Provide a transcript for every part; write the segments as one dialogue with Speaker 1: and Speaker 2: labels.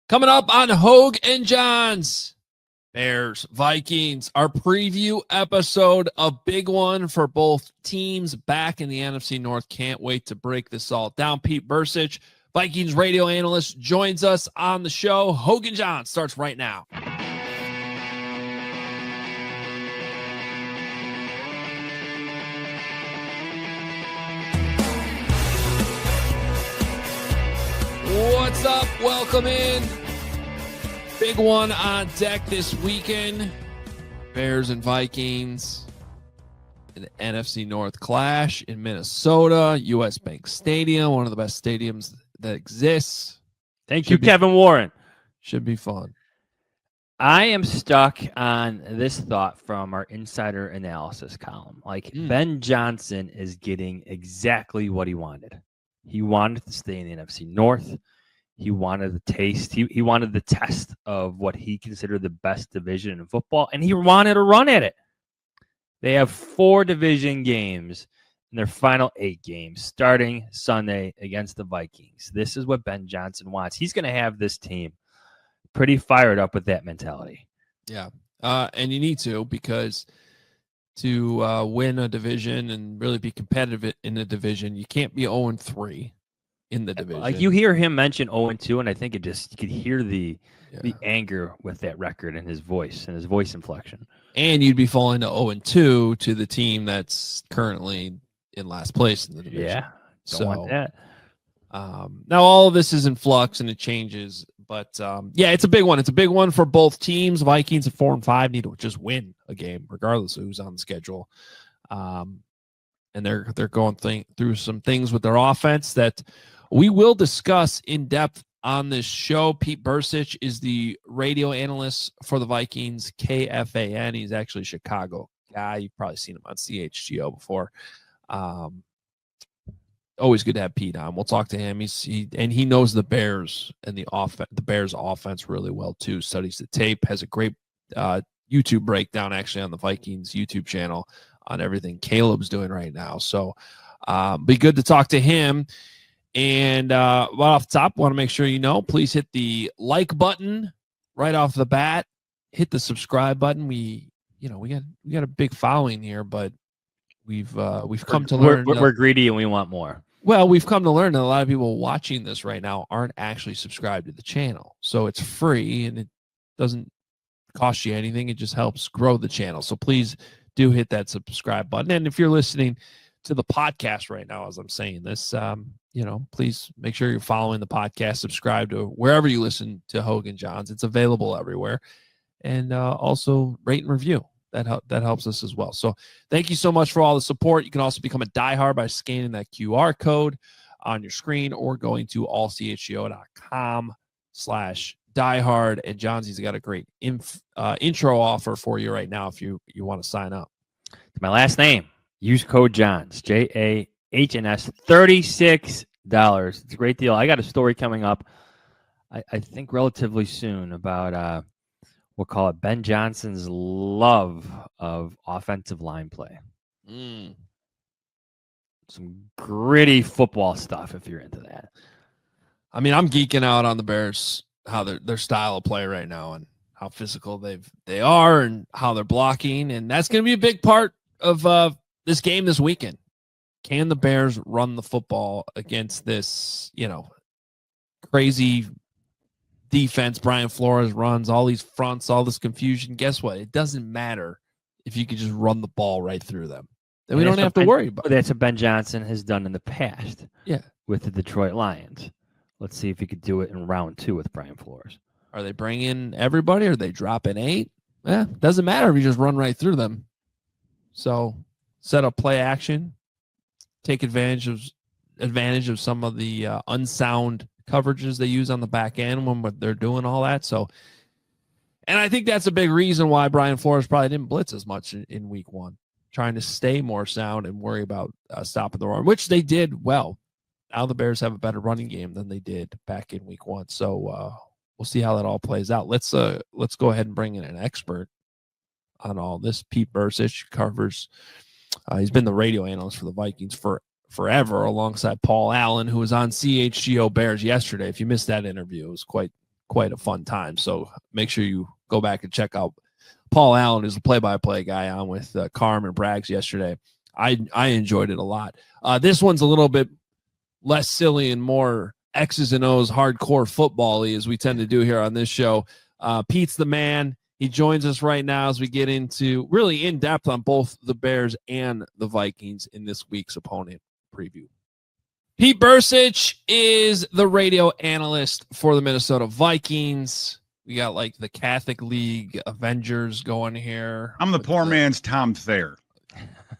Speaker 1: Coming up on Hoge Jahns, Bears, Vikings, our preview episode, a big one for both teams back in the NFC North. Can't wait to break this all down. Pete Bercich, Vikings radio analyst, joins us on the show. Hoge Jahns starts right now. What's up? Welcome in. Big one on deck this weekend. Bears and Vikings. An NFC North clash in Minnesota. US Bank Stadium, one of the best stadiums that exists.
Speaker 2: Thank you, Kevin Warren.
Speaker 1: Should be fun.
Speaker 2: I am stuck on this thought from our insider analysis column. Ben Johnson is getting exactly what he wanted. He wanted to stay in the NFC North. He wanted the taste. He wanted the test of what he considered the best division in football, and he wanted to run at it. They have 4 division games in their final 8 games, starting Sunday against the Vikings. This is what Ben Johnson wants. He's going to have this team pretty fired up with that mentality.
Speaker 1: Yeah, and you need to, because to win a division and really be competitive in a division, you can't be 0-3 in the division.
Speaker 2: Like, you hear him mention 0-2, and I think you could hear the anger with that record in his voice and his voice inflection. And
Speaker 1: you'd be falling to 0-2 to the team that's currently in last place in the division.
Speaker 2: Yeah, don't want that.
Speaker 1: Now all of this is in flux and it changes, but it's a big one. It's a big one for both teams. Vikings at 4-5 need to just win a game, regardless of who's on the schedule. And they're going through some things with their offense that we will discuss in depth on this show. Pete Bercich is the radio analyst for the Vikings, KFAN. He's actually a Chicago guy. You've probably seen him on CHGO before. Always good to have Pete on. We'll talk to him. He knows the Bears and the Bears offense really well too. Studies the tape, has a great YouTube breakdown actually on the Vikings YouTube channel on everything Caleb's doing right now. So be good to talk to him. And right off the top, want to make sure please hit the like button right off the bat. Hit the subscribe button. We got a big following here, but we've come to learn
Speaker 2: we're greedy and we want more.
Speaker 1: Well, we've come to learn that a lot of people watching this right now aren't actually subscribed to the channel. So it's free and it doesn't cost you anything. It just helps grow the channel. So please do hit that subscribe button. And if you're listening to the podcast right now, as I'm saying this, please make sure you're following the podcast, subscribe to wherever you listen to Hoge Jahns. It's available everywhere. And also rate and review. That helps us as well. So thank you so much for all the support. You can also become a diehard by scanning that QR code on your screen or going to allchgo.com/diehard. And Johnsy's got a great intro offer for you right now if you want to sign up.
Speaker 2: My last name. Use code Jahns, JAHNS, $36. It's a great deal. I got a story coming up, I think relatively soon, about we'll call it Ben Johnson's love of offensive line play. Some gritty football stuff if you're into that.
Speaker 1: I mean, I'm geeking out on the Bears, how their style of play right now and how physical they are and how they're blocking. And that's going to be a big part of this game this weekend. Can the Bears run the football against this, crazy defense Brian Flores runs, all these fronts, all this confusion? Guess what? It doesn't matter if you could just run the ball right through them. Then we don't have to worry about it.
Speaker 2: That's what Ben Johnson has done in the past.
Speaker 1: Yeah.
Speaker 2: With the Detroit Lions. Let's see if he could do it in round 2 with Brian Flores.
Speaker 1: Are they bringing everybody? Are they dropping 8? Doesn't matter if you just run right through them. So set up play action, take advantage of some of the unsound coverages they use on the back end when they're doing all that. So, and I think that's a big reason why Brian Flores probably didn't blitz as much in week 1, trying to stay more sound and worry about stopping the run, which they did well. Now the Bears have a better running game than they did back in week 1. So we'll see how that all plays out. Let's go ahead and bring in an expert on all this. Pete Bercich covers. He's been the radio analyst for the Vikings forever, alongside Paul Allen, who was on CHGO Bears yesterday. If you missed that interview, it was quite quite a fun time. So make sure you go back and check out Paul Allen, who's a play-by-play guy, on with Carm and Braggs yesterday. I enjoyed it a lot. This one's a little bit less silly and more X's and O's hardcore football-y, as we tend to do here on this show. Pete's the man. He joins us right now as we get into really in-depth on both the Bears and the Vikings in this week's opponent preview. Pete Bercich is the radio analyst for the Minnesota Vikings. We got like the Catholic League Avengers going here.
Speaker 3: I'm the poor man's Tom Thayer.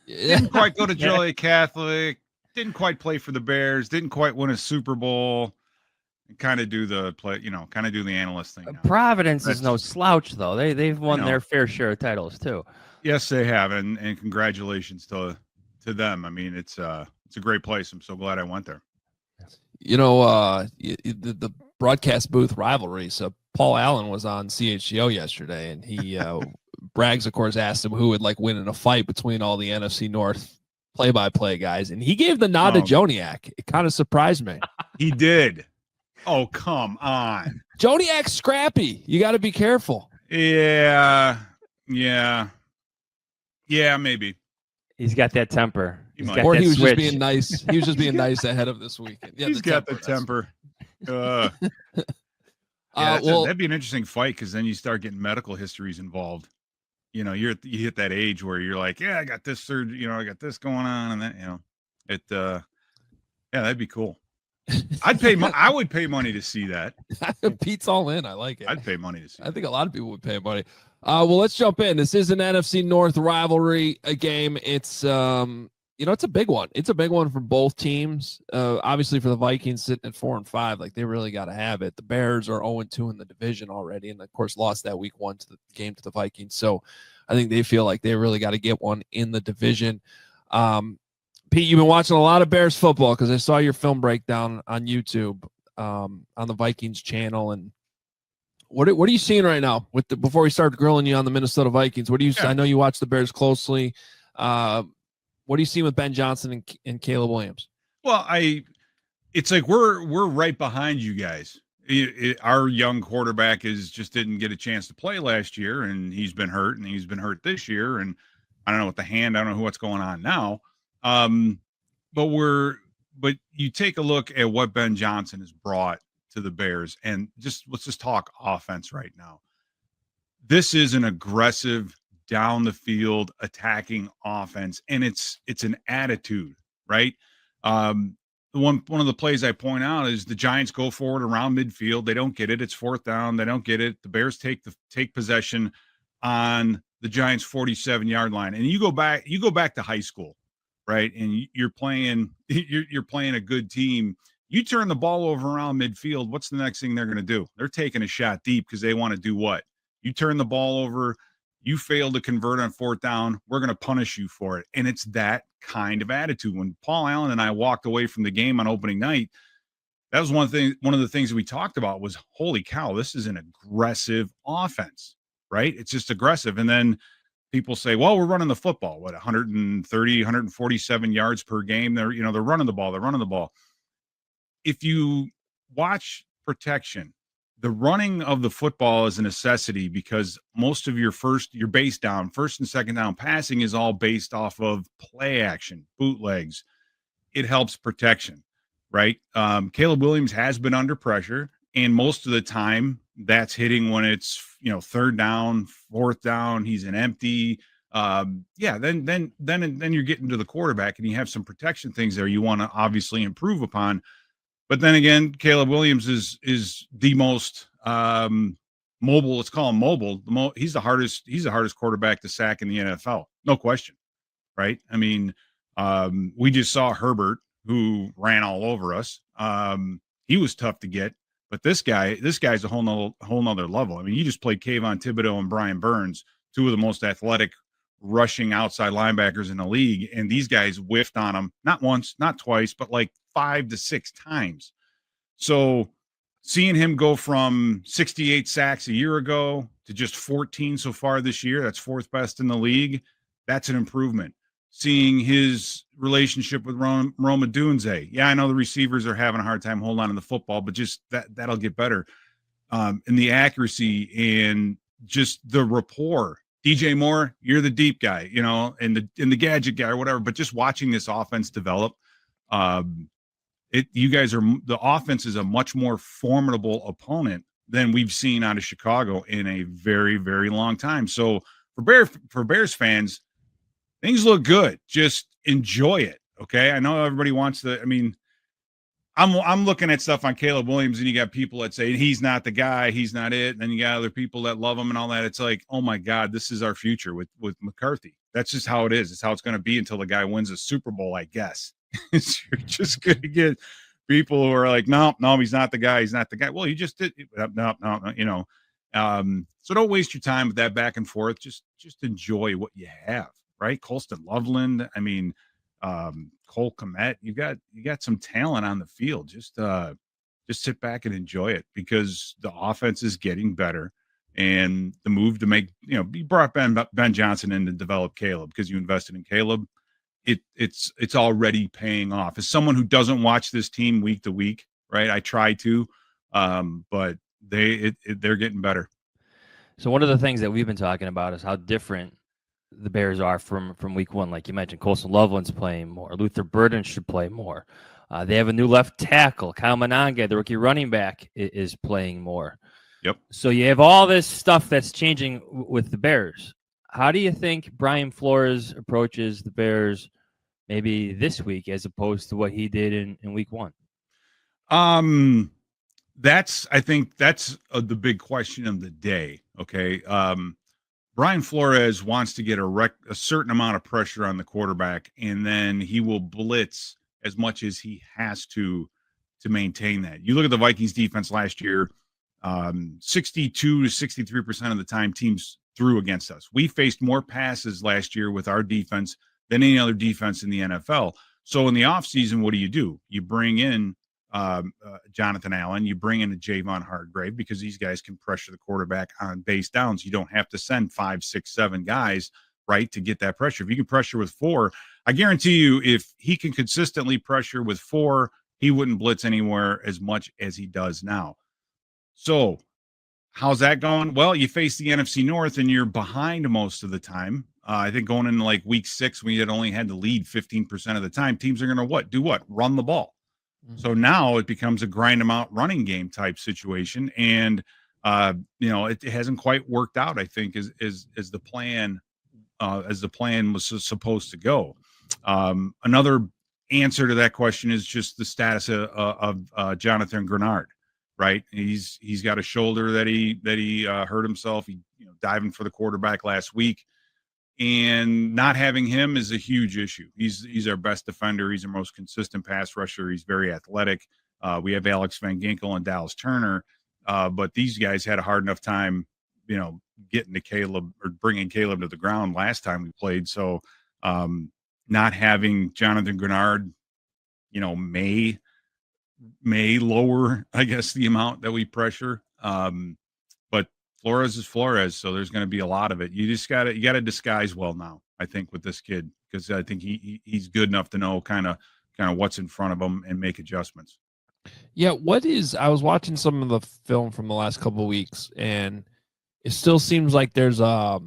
Speaker 3: Didn't quite go to Joliet Catholic. Didn't quite play for the Bears. Didn't quite win a Super Bowl. Kind of do the play, kind of do the analyst thing now.
Speaker 2: Providence is no slouch, though. They've won their fair share of titles too.
Speaker 3: Yes, they have, and congratulations to them. I mean, it's a great place. I'm so glad I went there.
Speaker 1: The broadcast booth rivalry. So Paul Allen was on CHGO yesterday, and he Braggs, of course, asked him who would like win in a fight between all the NFC North play-by-play guys, and he gave the nod to Joniak. It kind of surprised me.
Speaker 3: He did. Oh, come on.
Speaker 1: Joniak's scrappy. You got to be careful.
Speaker 3: Yeah, maybe.
Speaker 2: He's got that temper.
Speaker 1: Or he was just being nice. He was just being nice ahead of this weekend. Yeah,
Speaker 3: he's got the temper. That'd be an interesting fight, because then you start getting medical histories involved. You hit that age where you're like, yeah, I got this surgery, I got this going on, and that, that'd be cool. I would pay money to see that.
Speaker 1: Pete's all in. I like it.
Speaker 3: I'd pay money to see
Speaker 1: I think a lot of people would pay money. Well, let's jump in. This is an NFC North rivalry, a game. It's it's a big one. It's a big one for both teams. Obviously for the Vikings sitting at 4-5, like they really got to have it. The Bears are 0-2 in the division already, and of course lost that week 1 to the game to the Vikings. So I think they feel like they really got to get one in the division. Pete, you've been watching a lot of Bears football, because I saw your film breakdown on YouTube on the Vikings channel. And what are you seeing right now before we start grilling you on the Minnesota Vikings? What do you? I know you watch the Bears closely. What do you see with Ben Johnson and Caleb Williams?
Speaker 3: Well, it's like we're right behind you guys. Our young quarterback just didn't get a chance to play last year, and he's been hurt, and he's been hurt this year. And I don't know with the hand. I don't know what's going on now. But you take a look at what Ben Johnson has brought to the Bears, and let's just talk offense right now. This is an aggressive, down the field attacking offense, and it's an attitude, right? One of the plays I point out is the Giants go forward around midfield. They don't get it. It's 4th down. They don't get it. The Bears take possession on the Giants' 47-yard line, and you go back to high school, right? And you're playing a good team. You turn the ball over around midfield. What's the next thing they're going to do? They're taking a shot deep, because they want to do what? You turn the ball over. You fail to convert on 4th down. We're going to punish you for it. And it's that kind of attitude. When Paul Allen and I walked away from the game on opening night, that was one of the things that we talked about was, holy cow, this is an aggressive offense, right? It's just aggressive. And then people say, well, we're running the football, 130, 147 yards per game. They're running the ball. If you watch protection, the running of the football is a necessity, because most of your first and second down passing is all based off of play action, bootlegs. It helps protection, right? Caleb Williams has been under pressure, and most of the time that's hitting when it's 3rd down, 4th down. He's an empty. Then you're getting to the quarterback, and you have some protection things there you want to obviously improve upon. But then again, Caleb Williams is the most mobile. Let's call him mobile. He's the hardest quarterback to sack in the NFL, no question, right? I mean, we just saw Herbert, who ran all over us. He was tough to get, but this guy's a whole nother level. I mean, you just played Kayvon Thibodeau and Brian Burns, 2 of the most athletic rushing outside linebackers in the league, and these guys whiffed on him not once, not twice, but like 5 to 6 times. So seeing him go from 68 sacks a year ago to just 14 so far this year, that's 4th best in the league. That's an improvement. Seeing his relationship with Roma Dunze. Yeah, I know the receivers are having a hard time holding on to the football, but just that'll get better. and the accuracy and just the rapport. DJ Moore, you're the deep guy, and the gadget guy or whatever. But just watching this offense develop, the offense is a much more formidable opponent than we've seen out of Chicago in a very, very long time. So for Bears fans, things look good. Just enjoy it. Okay. I know everybody wants to, I'm looking at stuff on Caleb Williams, and you got people that say he's not the guy, he's not it. And then you got other people that love him and all that. It's like, oh my God, this is our future with McCarthy. That's just how it is. It's how it's going to be until the guy wins a Super Bowl, I guess. You're just going to get people who are like, no, he's not the guy. He's not the guy. Well, you just did. No. So don't waste your time with that back and forth. Just enjoy what you have, right? Colston Loveland. Cole Kmet, you got some talent on the field. Just sit back and enjoy it, because the offense is getting better, and the move to make, you brought Ben Johnson in to develop Caleb because you invested in Caleb. It's already paying off. As someone who doesn't watch this team week to week, right? I try to, but they're getting better.
Speaker 2: So one of the things that we've been talking about is how different the Bears are from week one. Like you mentioned, Colston Loveland's playing more. Luther Burden should play more. They have a new left tackle. Kyle Monange, the rookie running back, is playing more.
Speaker 3: Yep.
Speaker 2: So you have all this stuff that's changing with the Bears. How do you think Brian Flores approaches the Bears maybe this week as opposed to what he did in week one?
Speaker 3: I think that's the big question of the day. Okay. Brian Flores wants to get a certain amount of pressure on the quarterback, and then he will blitz as much as he has to maintain that. You look at the Vikings defense last year, 62 to 63% of the time teams threw against us. We faced more passes last year with our defense than any other defense in the NFL. So in the offseason, what do? You bring in Jonathan Allen, you bring in a Javon Hargrave, because these guys can pressure the quarterback on base downs. You don't have to send 5, 6, 7 guys, right, to get that pressure. If you can pressure with 4, I guarantee you, if he can consistently pressure with 4, he wouldn't blitz anywhere as much as he does now. So how's that going? Well, you face the NFC North and you're behind most of the time. I think going into like week 6, when you had only had to lead 15% of the time, teams are going to do what? Run the ball. So now it becomes a grind them out running game type situation. And, it hasn't quite worked out, I think, as the plan was supposed to go. Another answer to that question is just the status of Jonathan Grenard, right? He's got a shoulder that he hurt himself. He, diving for the quarterback last week. And not having him is a huge issue. He's our best defender. He's our most consistent pass rusher. He's very athletic. We have Alex Van Ginkel and Dallas Turner, but these guys had a hard enough time, getting to Caleb or bringing Caleb to the ground last time we played. So not having Jonathan Grenard, may lower, I guess, the amount that we pressure. But Flores is Flores, so there's going to be a lot of it. You got to disguise well now, I think, with this kid, because I think he's good enough to know kind of what's in front of him and make adjustments.
Speaker 1: Yeah, I was watching some of the film from the last couple of weeks, and it still seems like there's I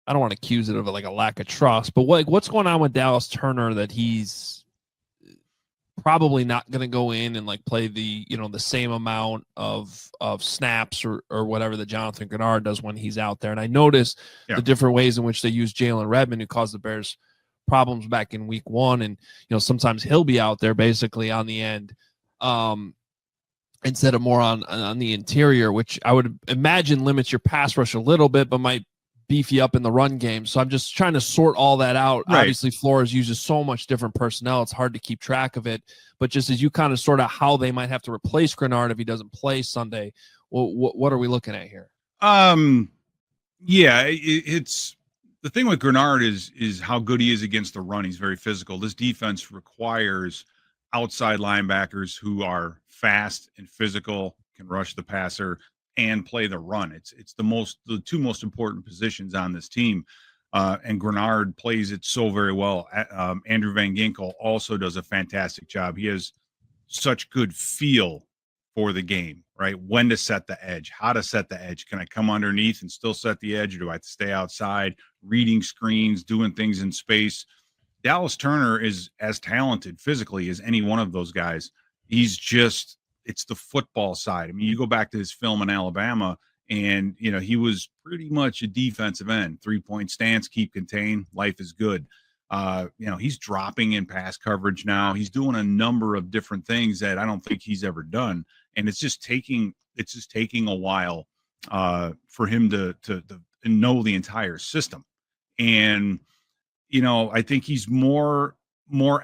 Speaker 1: don't want to accuse it of like a lack of trust, but what's going on with Dallas Turner that he's probably not going to go in and like play the same amount of snaps or whatever that Jonathan Grenard does when he's out there. And I noticed the different ways in which they use Jalen Redmond, who caused the Bears problems back in week 1. And, sometimes he'll be out there basically on the end instead of more on the interior, which I would imagine limits your pass rush a little bit, but might beef you up in the run game. So I'm just trying to sort all that out. Right. Obviously, Flores uses so much different personnel. It's hard to keep track of it. But just as you kind of sort out how they might have to replace Grenard if he doesn't play Sunday, what are we looking at here?
Speaker 3: Yeah, it's the thing with Grenard is how good he is against the run. He's very physical. This defense requires outside linebackers who are fast and physical, can rush the passer and play the run. It's the two most important positions on this team. And Grenard plays it so very well. Andrew Van Ginkel also does a fantastic job. He has such good feel for the game, right? When to set the edge, how to set the edge. Can I come underneath and still set the edge, or do I have to stay outside, reading screens, doing things in space? Dallas Turner is as talented physically as any one of those guys. He's just, it's the football side. I mean, you go back to his film in Alabama, and, you know, he was pretty much a defensive end, 3-point stance, keep contained, life is good. You know, he's dropping in pass coverage now. He's doing a number of different things that I don't think he's ever done. And it's just taking a while for him to know the entire system. And, you know, I think he's more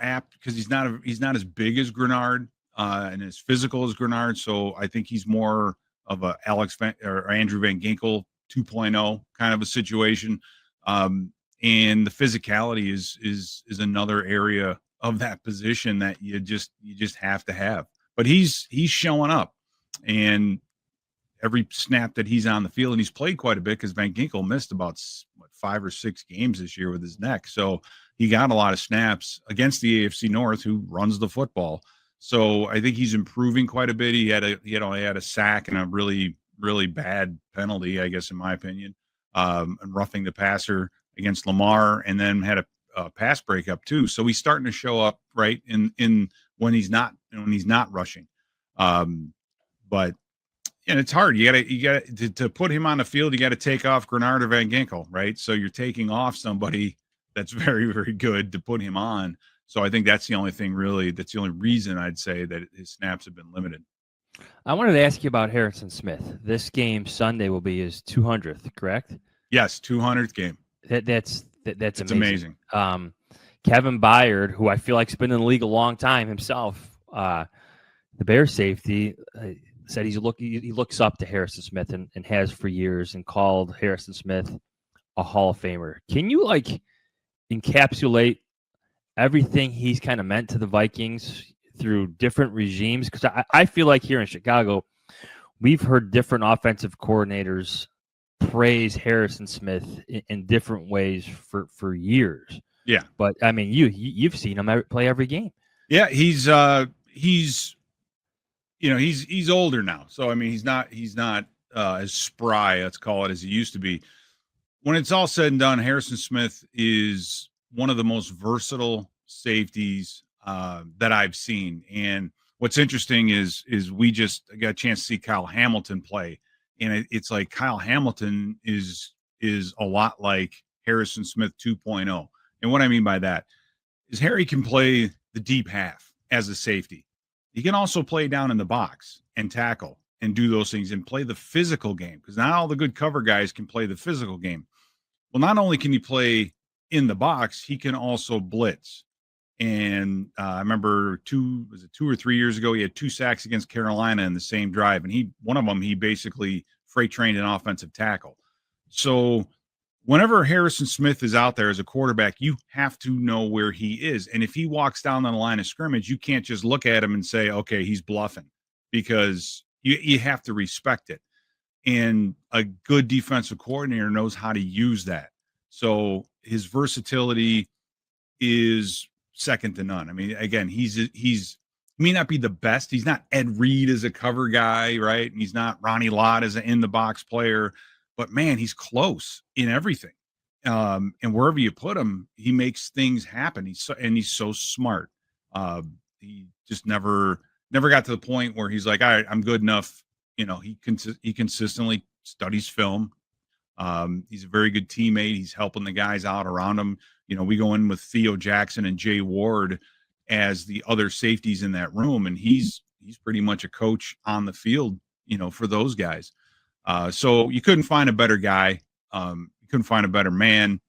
Speaker 3: apt because he's not as big as Grenard and as physical as Grenard. So I think he's more of a Andrew Van Ginkel 2.0 kind of a situation. And the physicality is another area of that position that you just have to have. But he's showing up, and every snap that he's on the field, and he's played quite a bit because Van Ginkel missed about 5 or 6 games this year with his neck. So he got a lot of snaps against the AFC North, who runs the football. So I think he's improving quite a bit. He had a sack and a really, really bad penalty, I guess, in my opinion, and roughing the passer against Lamar, and then had a pass breakup too. So he's starting to show up right in when he's not rushing. But and it's hard. You got to put him on the field. You got to take off Grenard or Van Ginkel, right? So you're taking off somebody that's very, very good to put him on. So I think that's the only reason I'd say that his snaps have been limited.
Speaker 2: I wanted to ask you about Harrison Smith. This game Sunday will be his 200th, correct?
Speaker 3: Yes, 200th game.
Speaker 2: That's amazing. Kevin Byard, who I feel like's been in the league a long time himself, the Bears safety, said he looks up to Harrison Smith and has for years, and called Harrison Smith a Hall of Famer. Can you encapsulate everything he's kind of meant to the Vikings through different regimes? Because I feel like here in Chicago, we've heard different offensive coordinators praise Harrison Smith in different ways for years.
Speaker 3: Yeah.
Speaker 2: But I mean, you've seen him play every game.
Speaker 3: Yeah, he's older now. So I mean, he's not as spry, let's call it, as he used to be. When it's all said and done, Harrison Smith is one of the most versatile safeties that I've seen. And what's interesting is we just got a chance to see Kyle Hamilton play. And it's like Kyle Hamilton is a lot like Harrison Smith 2.0. And what I mean by that is Harry can play the deep half as a safety. He can also play down in the box and tackle and do those things and play the physical game, because not all the good cover guys can play the physical game. Well, not only can he play in the box, he can also blitz. And I remember 2 or 3 years ago, he had 2 sacks against Carolina in the same drive. And one of them, he basically freight trained an offensive tackle. So whenever Harrison Smith is out there as a quarterback, you have to know where he is. And if he walks down on the line of scrimmage, you can't just look at him and say, okay, he's bluffing, because you have to respect it. And a good defensive coordinator knows how to use that. So his versatility is second to none. I mean, again, he may not be the best. He's not Ed Reed as a cover guy, right? And he's not Ronnie Lott as an in-the-box player. But, man, he's close in everything. And wherever you put him, he makes things happen. He's so smart. He just never got to the point where he's like, all right, I'm good enough. You know, he consistently studies film. He's a very good teammate. He's helping the guys out around him. You know, we go in with Theo Jackson and Jay Ward as the other safeties in that room, and he's pretty much a coach on the field, you know, for those guys. So you couldn't find a better guy. You couldn't find a better man,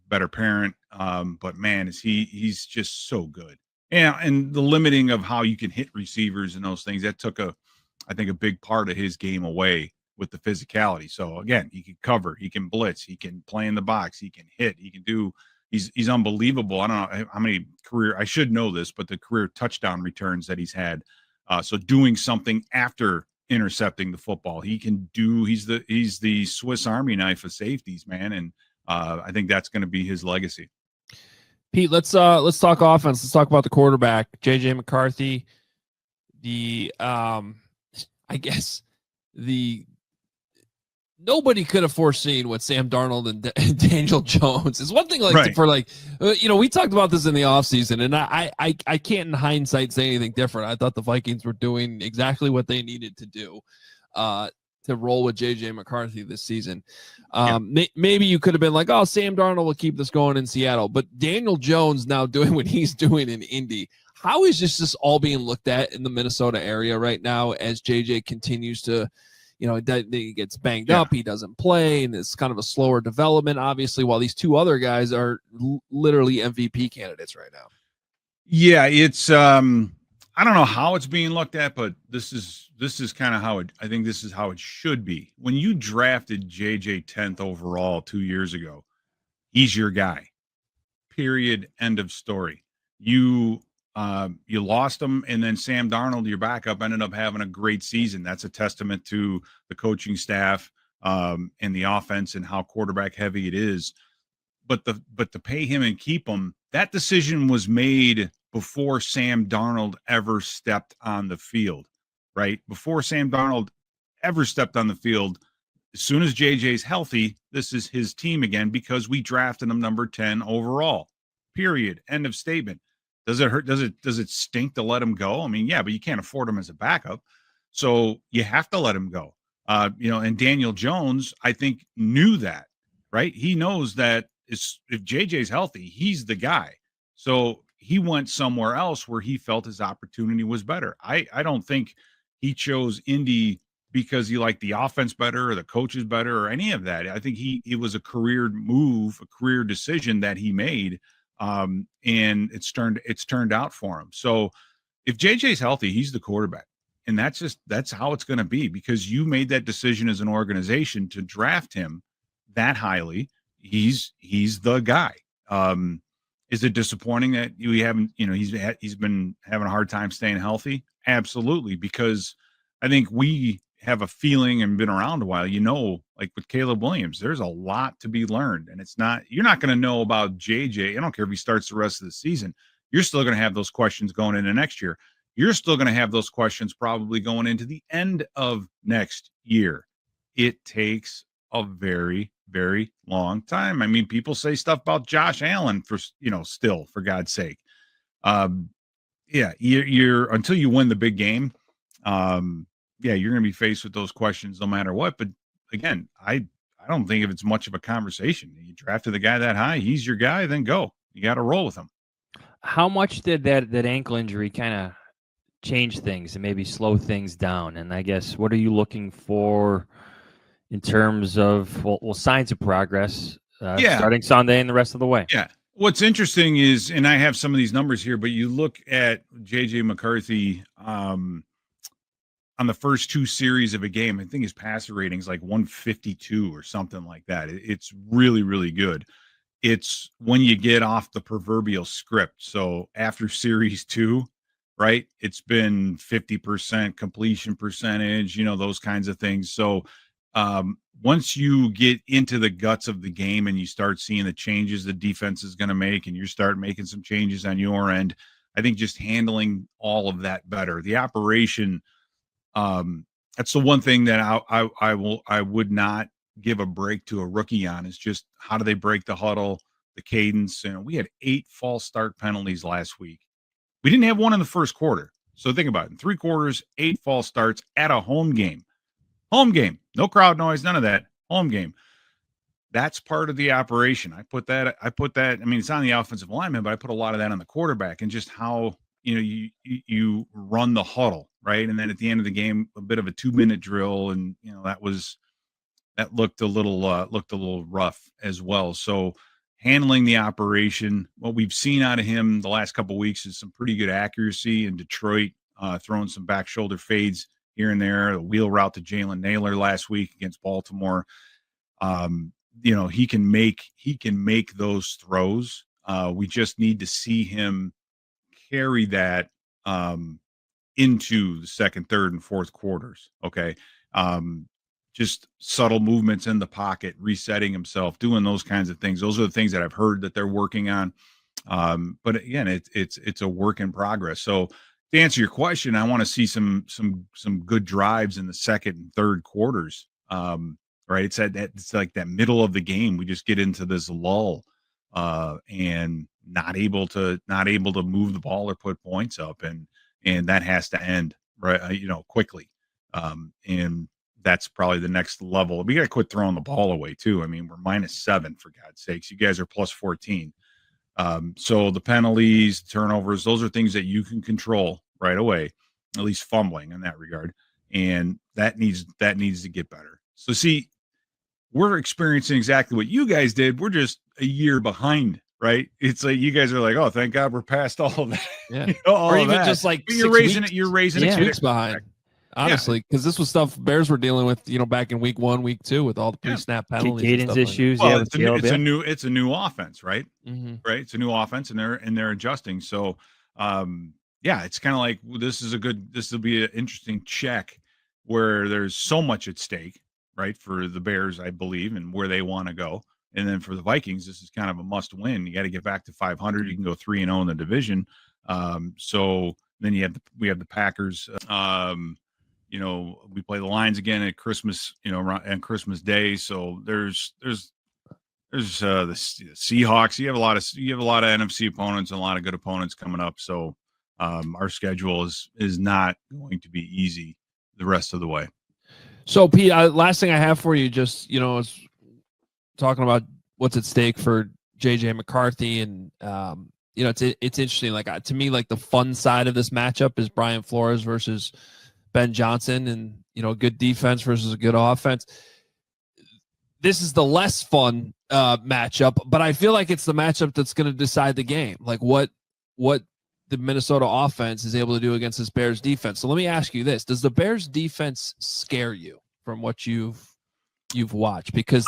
Speaker 3: better parent. But man, he's just so good. And the limiting of how you can hit receivers and those things, that took I think a big part of his game away with the physicality. So again, he can cover, he can blitz, he can play in the box, he can hit, he can do. He's unbelievable. I don't know how many I should know this, but the career touchdown returns that he's had. So doing something after intercepting the football, he can do. He's the Swiss Army knife of safeties, man. And I think that's going to be his legacy.
Speaker 1: Pete, let's talk offense. Let's talk about the quarterback, JJ McCarthy. The I guess nobody could have foreseen what Sam Darnold and Daniel Jones is. One thing, like,
Speaker 3: Right.
Speaker 1: for like, we talked about this in the offseason, and I can't in hindsight say anything different. I thought the Vikings were doing exactly what they needed to do to roll with JJ McCarthy this season. Maybe you could have been like, oh, Sam Darnold will keep this going in Seattle, but Daniel Jones now doing what he's doing in Indy. How is this all being looked at in the Minnesota area right now as JJ continues to, he gets banged up, he doesn't play, and it's kind of a slower development, obviously, while these two other guys are literally MVP candidates right now.
Speaker 3: Yeah, it's I don't know how it's being looked at, but this is kind of how I think this is how it should be. When you drafted JJ 10th overall 2 years ago, he's your guy. Period. End of story. You lost him, and then Sam Darnold, your backup, ended up having a great season. That's a testament to the coaching staff and the offense and how quarterback heavy it is. But to pay him and keep him, that decision was made before Sam Darnold ever stepped on the field, right? Before Sam Darnold ever stepped on the field, as soon as JJ's healthy, this is his team again because we drafted him number 10 overall. Period. End of statement. Does it hurt? Does it stink to let him go? I mean, yeah, but you can't afford him as a backup. So you have to let him go. And Daniel Jones, I think, knew that, right? He knows that if JJ's healthy, he's the guy. So he went somewhere else where he felt his opportunity was better. I don't think he chose Indy because he liked the offense better or the coaches better or any of that. I think it was a career move, a career decision that he made. And it's turned out for him. So if JJ's healthy, he's the quarterback. And that's how it's going to be because you made that decision as an organization to draft him that highly. He's the guy. Is it disappointing that we haven't, he's been having a hard time staying healthy? Absolutely. Because I think we have a feeling and been around a while, like with Caleb Williams, there's a lot to be learned. And you're not going to know about JJ. I don't care if he starts the rest of the season. You're still going to have those questions going into next year. You're still going to have those questions probably going into the end of next year. It takes a very, very long time. I mean, people say stuff about Josh Allen still, for God's sake. You're until you win the big game. You're going to be faced with those questions no matter what. But again, I don't think if it's much of a conversation. You drafted the guy that high, he's your guy, then go. You got to roll with him.
Speaker 2: How much did that ankle injury kind of change things and maybe slow things down? And I guess, what are you looking for in terms of signs of progress starting Sunday and the rest of the way?
Speaker 3: Yeah. What's interesting is, and I have some of these numbers here, but you look at JJ McCarthy on the first two series of a game, I think his passer rating is like 152 or something like that. It's really, really good. It's when you get off the proverbial script. So after series 2, right, it's been 50% completion percentage, those kinds of things. So once you get into the guts of the game and you start seeing the changes the defense is going to make and you start making some changes on your end, I think just handling all of that better. The operation, that's the one thing that I would not give a break to a rookie on is just how do they break the huddle, the cadence. We had 8 false start penalties last week. We didn't have one in the first quarter. So think about it. In 3 quarters, 8 false starts at a home game. Home game. No crowd noise, none of that. Home game. That's part of the operation. I put that, I mean, it's on the offensive lineman, but I put a lot of that on the quarterback and just how, you run the huddle, right? And then at the end of the game, a bit of a 2-minute drill. And, that looked a little rough as well. So handling the operation, what we've seen out of him the last couple of weeks is some pretty good accuracy in Detroit, throwing some back shoulder fades here and there, the wheel route to Jalen Naylor last week against Baltimore. He can make those throws. We just need to see him carry that into the second, third, and fourth quarters. Okay. Just subtle movements in the pocket, resetting himself, doing those kinds of things. Those are the things that I've heard that they're working on. But again, it's a work in progress. So to answer your question, I want to see some good drives in the second and third quarters. Right, it's like that middle of the game. We just get into this lull, and not able to move the ball or put points up, and that has to end right, quickly. And that's probably the next level. We got to quit throwing the ball away too. I mean, we're -7 for God's sakes. You guys are +14. So the penalties, turnovers, those are things that you can control right away, at least fumbling in that regard. And that needs to get better. So see, we're experiencing exactly what you guys did. We're just a year behind, right? It's like you guys are like, oh, thank God we're past all of that.
Speaker 1: Yeah.
Speaker 3: All
Speaker 1: Or
Speaker 3: of
Speaker 1: even
Speaker 3: that.
Speaker 1: just like
Speaker 3: But you're raising it.
Speaker 1: 6 weeks behind. Honestly, because this was stuff Bears were dealing with, back in week 1, week 2 with all the pre-snap penalties.
Speaker 2: Cadence issues.
Speaker 3: Well,
Speaker 2: yeah,
Speaker 3: it's a new offense, right?
Speaker 1: Mm-hmm.
Speaker 3: Right. It's a new offense, and they're adjusting. So, it's kind of like this will be an interesting check where there's so much at stake, right, for the Bears, I believe, and where they want to go. And then for the Vikings, this is kind of a must win. You got to get back to 500. You can go 3-0 in the division. So then we have the Packers. We play the Lions again at Christmas, and Christmas Day. So there's the Seahawks. You have a lot of NFC opponents and a lot of good opponents coming up. So our schedule is not going to be easy the rest of the way.
Speaker 1: So Pete, last thing I have for you, just is talking about what's at stake for JJ McCarthy, and it's interesting. Like to me, like the fun side of this matchup is Brian Flores versus Ben Johnson, and good defense versus a good offense. This is the less fun matchup, but I feel like it's the matchup that's going to decide the game. Like what the Minnesota offense is able to do against this Bears defense. So let me ask you this: does the Bears defense scare you from what you've watched? Because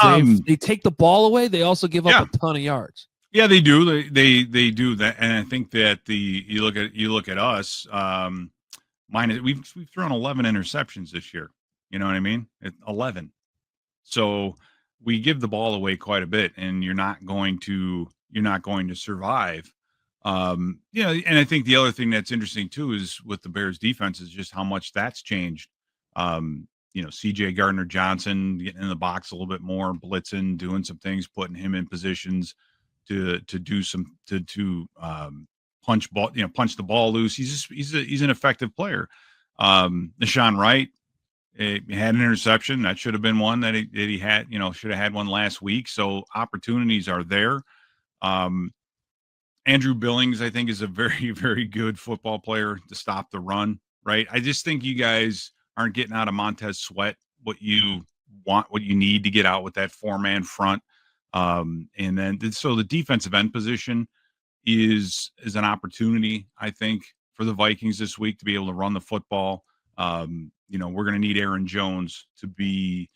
Speaker 1: they take the ball away, they also give up a ton of yards.
Speaker 3: Yeah, they do. They do that, and I think that you look at us. We've thrown 11 interceptions this year. You know what I mean? 11. So we give the ball away quite a bit, and you're not going to survive. And I think the other thing that's interesting too is with the Bears defense is just how much that's changed. CJ Gardner-Johnson getting in the box a little bit more, blitzing, doing some things, putting him in positions to do some punch the ball loose. He's an effective player. Deshaun Wright, he had an interception. That should have been one that he had, should have had one last week. So opportunities are there. Andrew Billings, I think, is a very, very good football player to stop the run, right? I just think you guys aren't getting out of Montez Sweat what you need to get out with that 4-man front. And then so the defensive end position is an opportunity, I think, for the Vikings this week to be able to run the football. We're going to need Aaron Jones to be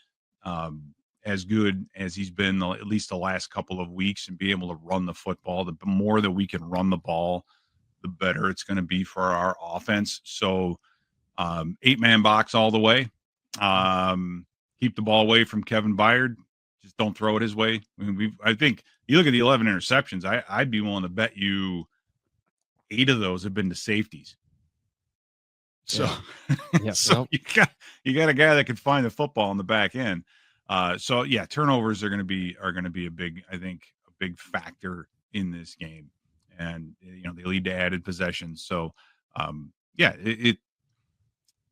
Speaker 3: as good as he's been at least the last couple of weeks and be able to run the football. The more that we can run the ball, the better it's going to be for our offense. So 8-man box all the way. Keep the ball away from Kevin Byard. Just don't throw it his way. I think you look at the 11 interceptions, I'd be willing to bet you 8 of those have been to safeties. So, you got a guy that can find the football in the back end. Turnovers are going to be a big factor in this game, and they lead to added possessions. So,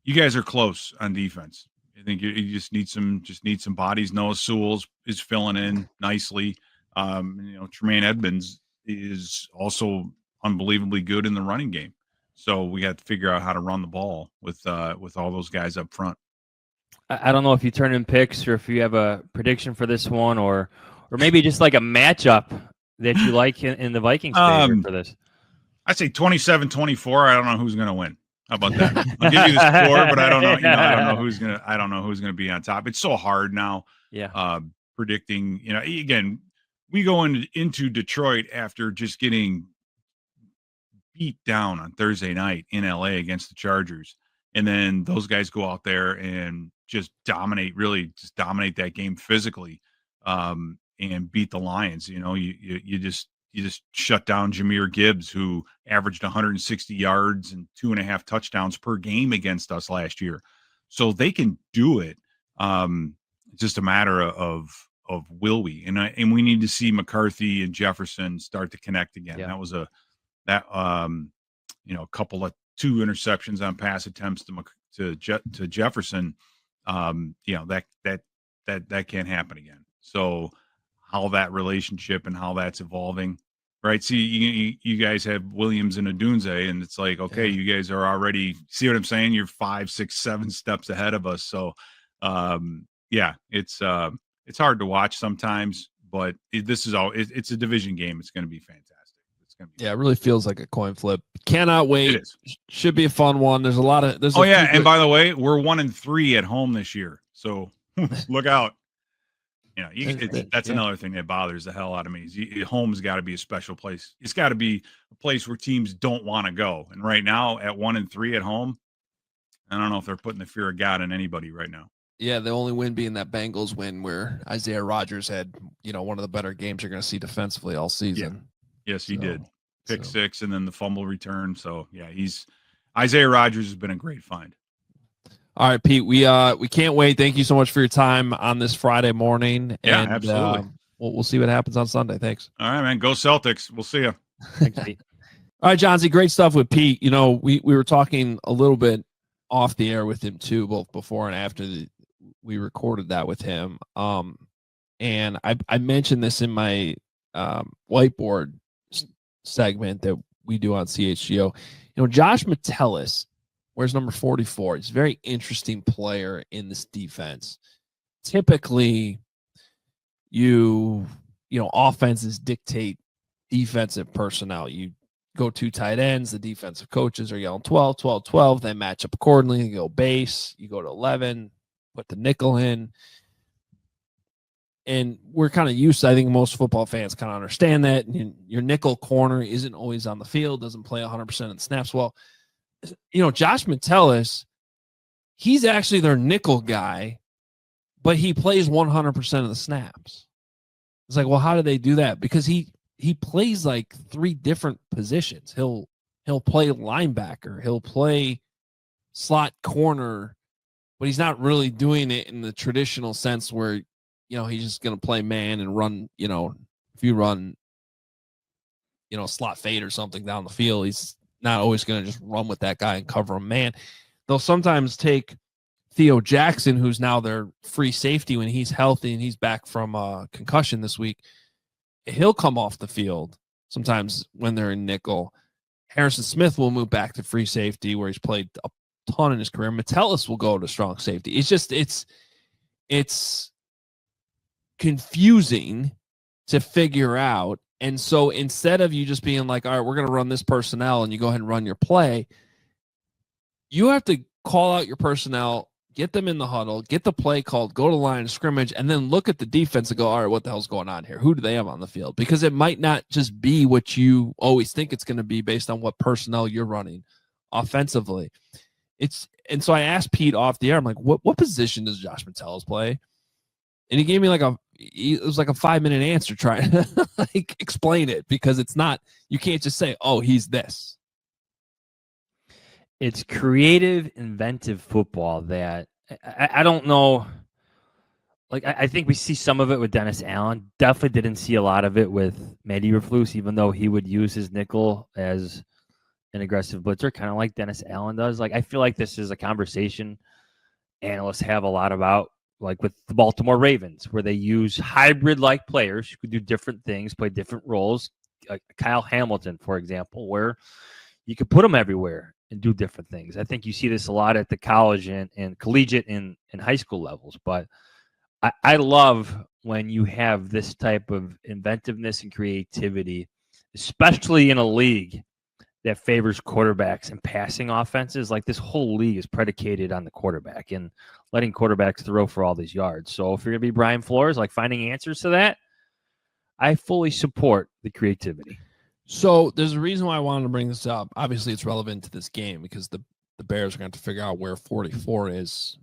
Speaker 3: you guys are close on defense. I think you just need some bodies. Noah Sewell is filling in nicely. Tremaine Edmonds is also unbelievably good in the running game. So we got to figure out how to run the ball with all those guys up front.
Speaker 2: I don't know if you turn in picks or if you have a prediction for this one, or maybe just like a matchup that you like in the Vikings favor for this.
Speaker 3: I'd say 27-24. I don't know who's going to win. How about that? I'll give you the score, but I don't know. I don't know who's gonna be on top. It's so hard now.
Speaker 2: Yeah.
Speaker 3: Predicting. Again, we go into Detroit after just getting beat down on Thursday night in LA against the Chargers, and then those guys go out there and just dominate that game physically, and beat the Lions. You just shut down Jahmyr Gibbs, who averaged 160 yards and 2.5 touchdowns per game against us last year. So they can do it. Just a matter of will we? And we need to see McCarthy and Jefferson start to connect again.
Speaker 2: Yeah.
Speaker 3: That was a couple of 2 interceptions on pass attempts to Jefferson. That can't happen again. So how that relationship and how that's evolving, right? See, you guys have Williams and Adunze, and it's like, okay, you guys are already, see what I'm saying? You're 5, 6, 7 steps ahead of us. So, it's hard to watch sometimes, but it's a division game. It's going to be fantastic.
Speaker 1: Yeah, it really feels like a coin flip. Cannot wait.
Speaker 3: It is.
Speaker 1: Should be a fun one. There's a lot of.
Speaker 3: And by the way, we're 1-3 at home this year, so look out. That's another thing that bothers the hell out of me. Home's got to be a special place. It's got to be a place where teams don't want to go. And right now, at 1-3 at home, I don't know if they're putting the fear of God in anybody right now.
Speaker 1: Yeah, the only win being that Bengals win where Isaiah Rodgers had, one of the better games you're going to see defensively all season.
Speaker 3: Yes, he did. Pick 6 and then the fumble return. So, Isaiah Rodgers has been a great find.
Speaker 1: All right, Pete, we can't wait. Thank you so much for your time on this Friday morning.
Speaker 3: Yeah,
Speaker 1: and,
Speaker 3: absolutely.
Speaker 1: We'll see what happens on Sunday. Thanks.
Speaker 3: All right, man. Go Celtics. We'll see you.
Speaker 2: Thanks, Pete.
Speaker 1: All right, Johnsy, great stuff with Pete. We were talking a little bit off the air with him too, both before and after we recorded that with him. And I mentioned this in my whiteboard segment that we do on CHGO. Josh Metellus wears number 44. He's a very interesting player in this defense. Typically, offenses dictate defensive personnel. You go 2 tight ends, the defensive coaches are yelling 12, 12, 12. They match up accordingly. You go base, you go to 11, put the nickel in. And we're kind of used to, I think most football fans kind of understand that. Your nickel corner isn't always on the field, doesn't play 100% of the snaps. Well, Josh Metellus, he's actually their nickel guy, but he plays 100% of the snaps. It's like, well, how do they do that? Because he plays like 3 different positions. He'll play linebacker, he'll play slot corner, but he's not really doing it in the traditional sense where he's just going to play man and run, if you run, slot fade or something down the field, he's not always going to just run with that guy and cover him man. They'll sometimes take Theo Jackson, who's now their free safety when he's healthy and he's back from concussion this week. He'll come off the field sometimes when they're in nickel. Harrison Smith will move back to free safety where he's played a ton in his career. Metellus will go to strong safety. It's confusing to figure out. And so instead of you just being like, all right, we're going to run this personnel and you go ahead and run your play, you have to call out your personnel, get them in the huddle, get the play called, go to the line of scrimmage, and then look at the defense and go, all right, what the hell's going on here? Who do they have on the field? Because it might not just be what you always think it's going to be based on what personnel you're running offensively. And so I asked Pete off the air, I'm like, what position does Josh Metellus play? And he gave me it was like a 5-minute answer trying to explain it, because it's not, you can't just say, oh, he's this.
Speaker 2: It's creative, inventive football that I don't know. I think we see some of it with Dennis Allen. Definitely didn't see a lot of it with Matt Eberflus, even though he would use his nickel as an aggressive blitzer, kind of like Dennis Allen does. I feel like this is a conversation analysts have a lot about, like with the Baltimore Ravens, where they use hybrid-like players who could do different things, play different roles. Kyle Hamilton, for example, where you could put them everywhere and do different things. I think you see this a lot at the college and collegiate and high school levels. But I love when you have this type of inventiveness and creativity, especially in a league that favors quarterbacks and passing offenses. Like, this whole league is predicated on the quarterback and letting quarterbacks throw for all these yards. So if you're going to be Brian Flores, finding answers to that, I fully support the creativity.
Speaker 1: So there's a reason why I wanted to bring this up. Obviously, it's relevant to this game because the Bears are going to have to figure out where 44 is,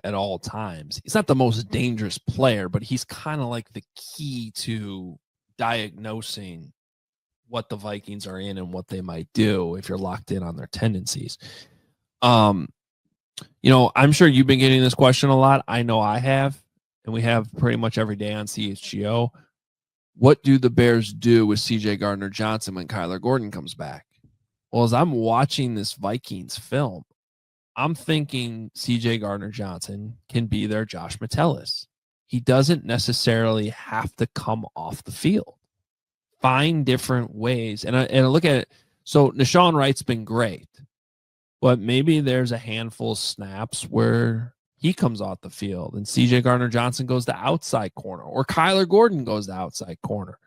Speaker 1: at all times. He's not the most dangerous player, but he's kind of like the key to diagnosing what the Vikings are in and what they might do if you're locked in on their tendencies. I'm sure you've been getting this question a lot. I know I have, and we have pretty much every day on CHGO. What do the Bears do with CJ Gardner-Johnson when Kyler Gordon comes back? Well, as I'm watching this Vikings film, I'm thinking CJ Gardner-Johnson can be their Josh Metellus. He doesn't necessarily have to come off the field. Find different ways. And I look at it. So Nashawn Wright's been great, but maybe there's a handful of snaps where he comes off the field and CJ Gardner-Johnson goes to outside corner, or Kyler Gordon goes to outside corner.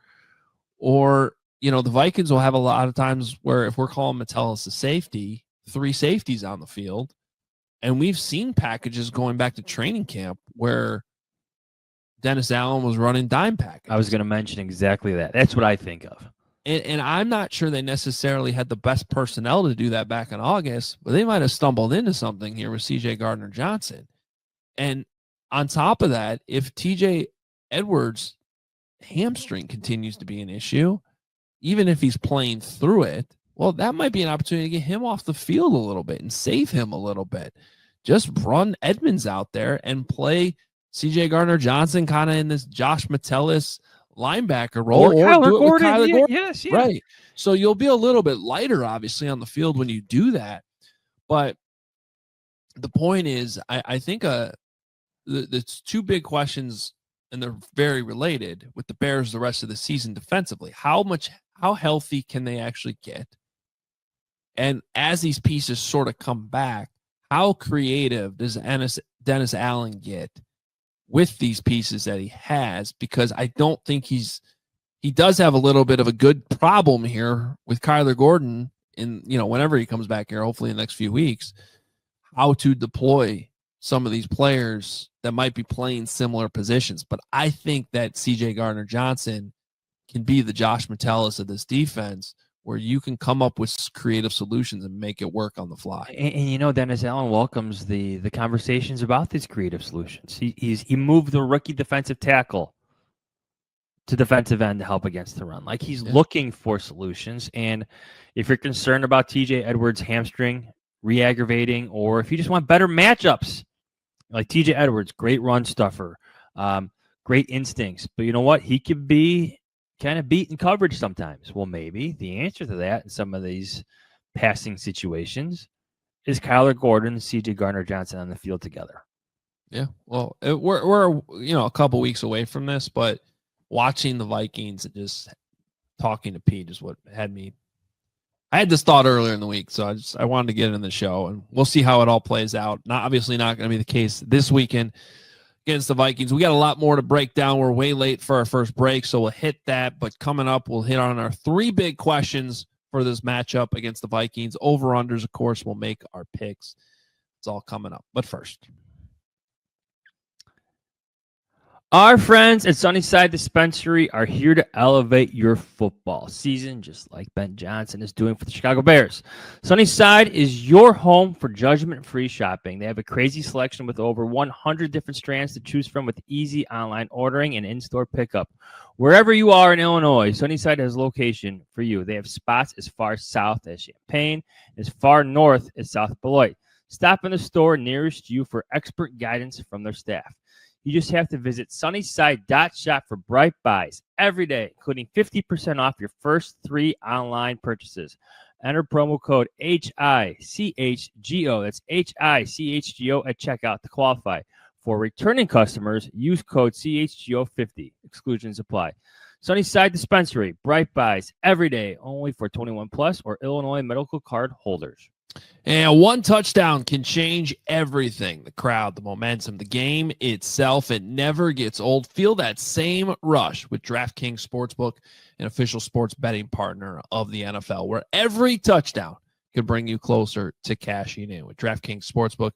Speaker 1: Or, the Vikings will have a lot of times where if we're calling Metellus a safety, 3 safeties on the field. And we've seen packages going back to training camp where Dennis Allen was running dime packages.
Speaker 2: I was going to mention exactly that. That's what I think of.
Speaker 1: And I'm not sure they necessarily had the best personnel to do that back in August, but they might have stumbled into something here with CJ Gardner-Johnson. And on top of that, if TJ Edwards' hamstring continues to be an issue, even if he's playing through it, well, that might be an opportunity to get him off the field a little bit and save him a little bit. Just run Edmonds out there and play CJ Gardner-Johnson kind of in this Josh Metellus linebacker role,
Speaker 2: or Kyler
Speaker 1: do it
Speaker 2: Gordon.
Speaker 1: with Kyler Gordon.
Speaker 2: Yes, yeah.
Speaker 1: Right. So you'll be a little bit lighter, obviously, on the field when you do that. But the point is, I think the 2 big questions, and they're very related with the Bears the rest of the season defensively. How healthy can they actually get? And as these pieces sort of come back, how creative does Dennis Allen get with these pieces that he has? Because I don't think he does have a little bit of a good problem here with Kyler Gordon whenever he comes back here, hopefully in the next few weeks, how to deploy some of these players that might be playing similar positions. But I think that CJ Gardner-Johnson can be the Josh Metellus of this defense, where you can come up with creative solutions and make it work on the fly.
Speaker 2: And Dennis Allen welcomes the conversations about these creative solutions. He moved the rookie defensive tackle to defensive end to help against the run. Like, he's looking for solutions. And if you're concerned about TJ Edwards' hamstring re-aggravating, or if you just want better matchups, like TJ Edwards, great run stuffer, great instincts. But you know what? He could be kind of beat in coverage sometimes. Well, maybe the answer to that in some of these passing situations is Kyler Gordon and CJ Gardner-Johnson on the field together.
Speaker 1: Yeah, well, we're a couple weeks away from this, but watching the Vikings and just talking to Pete is what had me. I had this thought earlier in the week, so I wanted to get it in the show, and we'll see how it all plays out. Obviously not going to be the case this weekend against the Vikings. We got a lot more to break down. We're way late for our first break, so we'll hit that. But coming up, we'll hit on our 3 big questions for this matchup against the Vikings. Over-unders, of course, we'll make our picks. It's all coming up. But first,
Speaker 2: our friends at Sunnyside Dispensary are here to elevate your football season, just like Ben Johnson is doing for the Chicago Bears. Sunnyside is your home for judgment-free shopping. They have a crazy selection with over 100 different strands to choose from, with easy online ordering and in-store pickup. Wherever you are in Illinois, Sunnyside has a location for you. They have spots as far south as Champaign, as far north as South Beloit. Stop in the store nearest you for expert guidance from their staff. You just have to visit sunnyside.shop for bright buys every day, including 50% off your first 3 online purchases. Enter promo code HICHGO. That's HICHGO at checkout to qualify. For returning customers, use code CHGO50. Exclusions apply. Sunnyside Dispensary, bright buys every day, only for 21 plus or Illinois medical card holders.
Speaker 1: And 1 touchdown can change everything. The crowd, the momentum, the game itself. It never gets old. Feel that same rush with DraftKings Sportsbook, an official sports betting partner of the NFL, where every touchdown could bring you closer to cashing in. With DraftKings Sportsbook,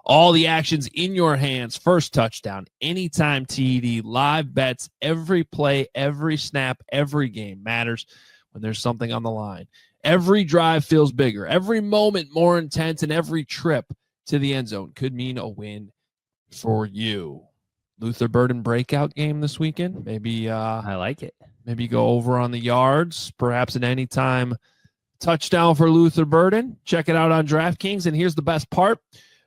Speaker 1: all the action's in your hands. First touchdown, anytime TD, live bets, every play, every snap, every game matters when there's something on the line. Every drive feels bigger, every moment more intense, and every trip to the end zone could mean a win for you. Luther Burden breakout game this weekend. Maybe
Speaker 2: I like it.
Speaker 1: Maybe go over on the yards, perhaps an anytime touchdown for Luther Burden. Check it out on DraftKings. And here's the best part.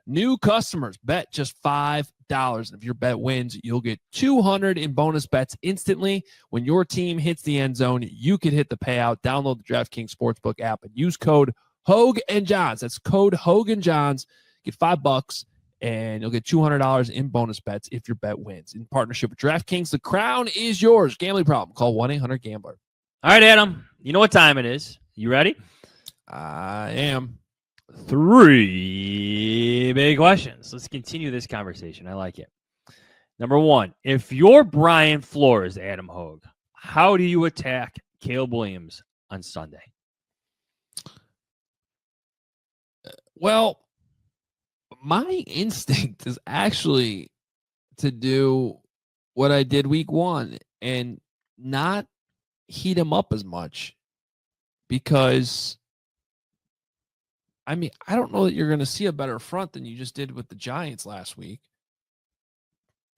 Speaker 1: New customers bet just $5. If your bet wins, you'll get $200 in bonus bets instantly. When your team hits the end zone, you could hit the payout. Download the DraftKings Sportsbook app and use code Hoge and Jahns. That's code Hoge and Jahns. Get $5 and you'll get $200 in bonus bets if your bet wins. In partnership with DraftKings, the crown is yours. Gambling problem? Call 1-800-GAMBLER.
Speaker 2: All right, Adam. You know what time it is. You ready?
Speaker 1: I am.
Speaker 2: 3 big questions. Let's continue this conversation. I like it. Number 1, if you're Brian Flores, Adam Hoge, how do you attack Caleb Williams on Sunday?
Speaker 1: Well, my instinct is actually to do what I did week 1 and not heat him up as much, because I mean, I don't know that you're going to see a better front than you just did with the Giants last week.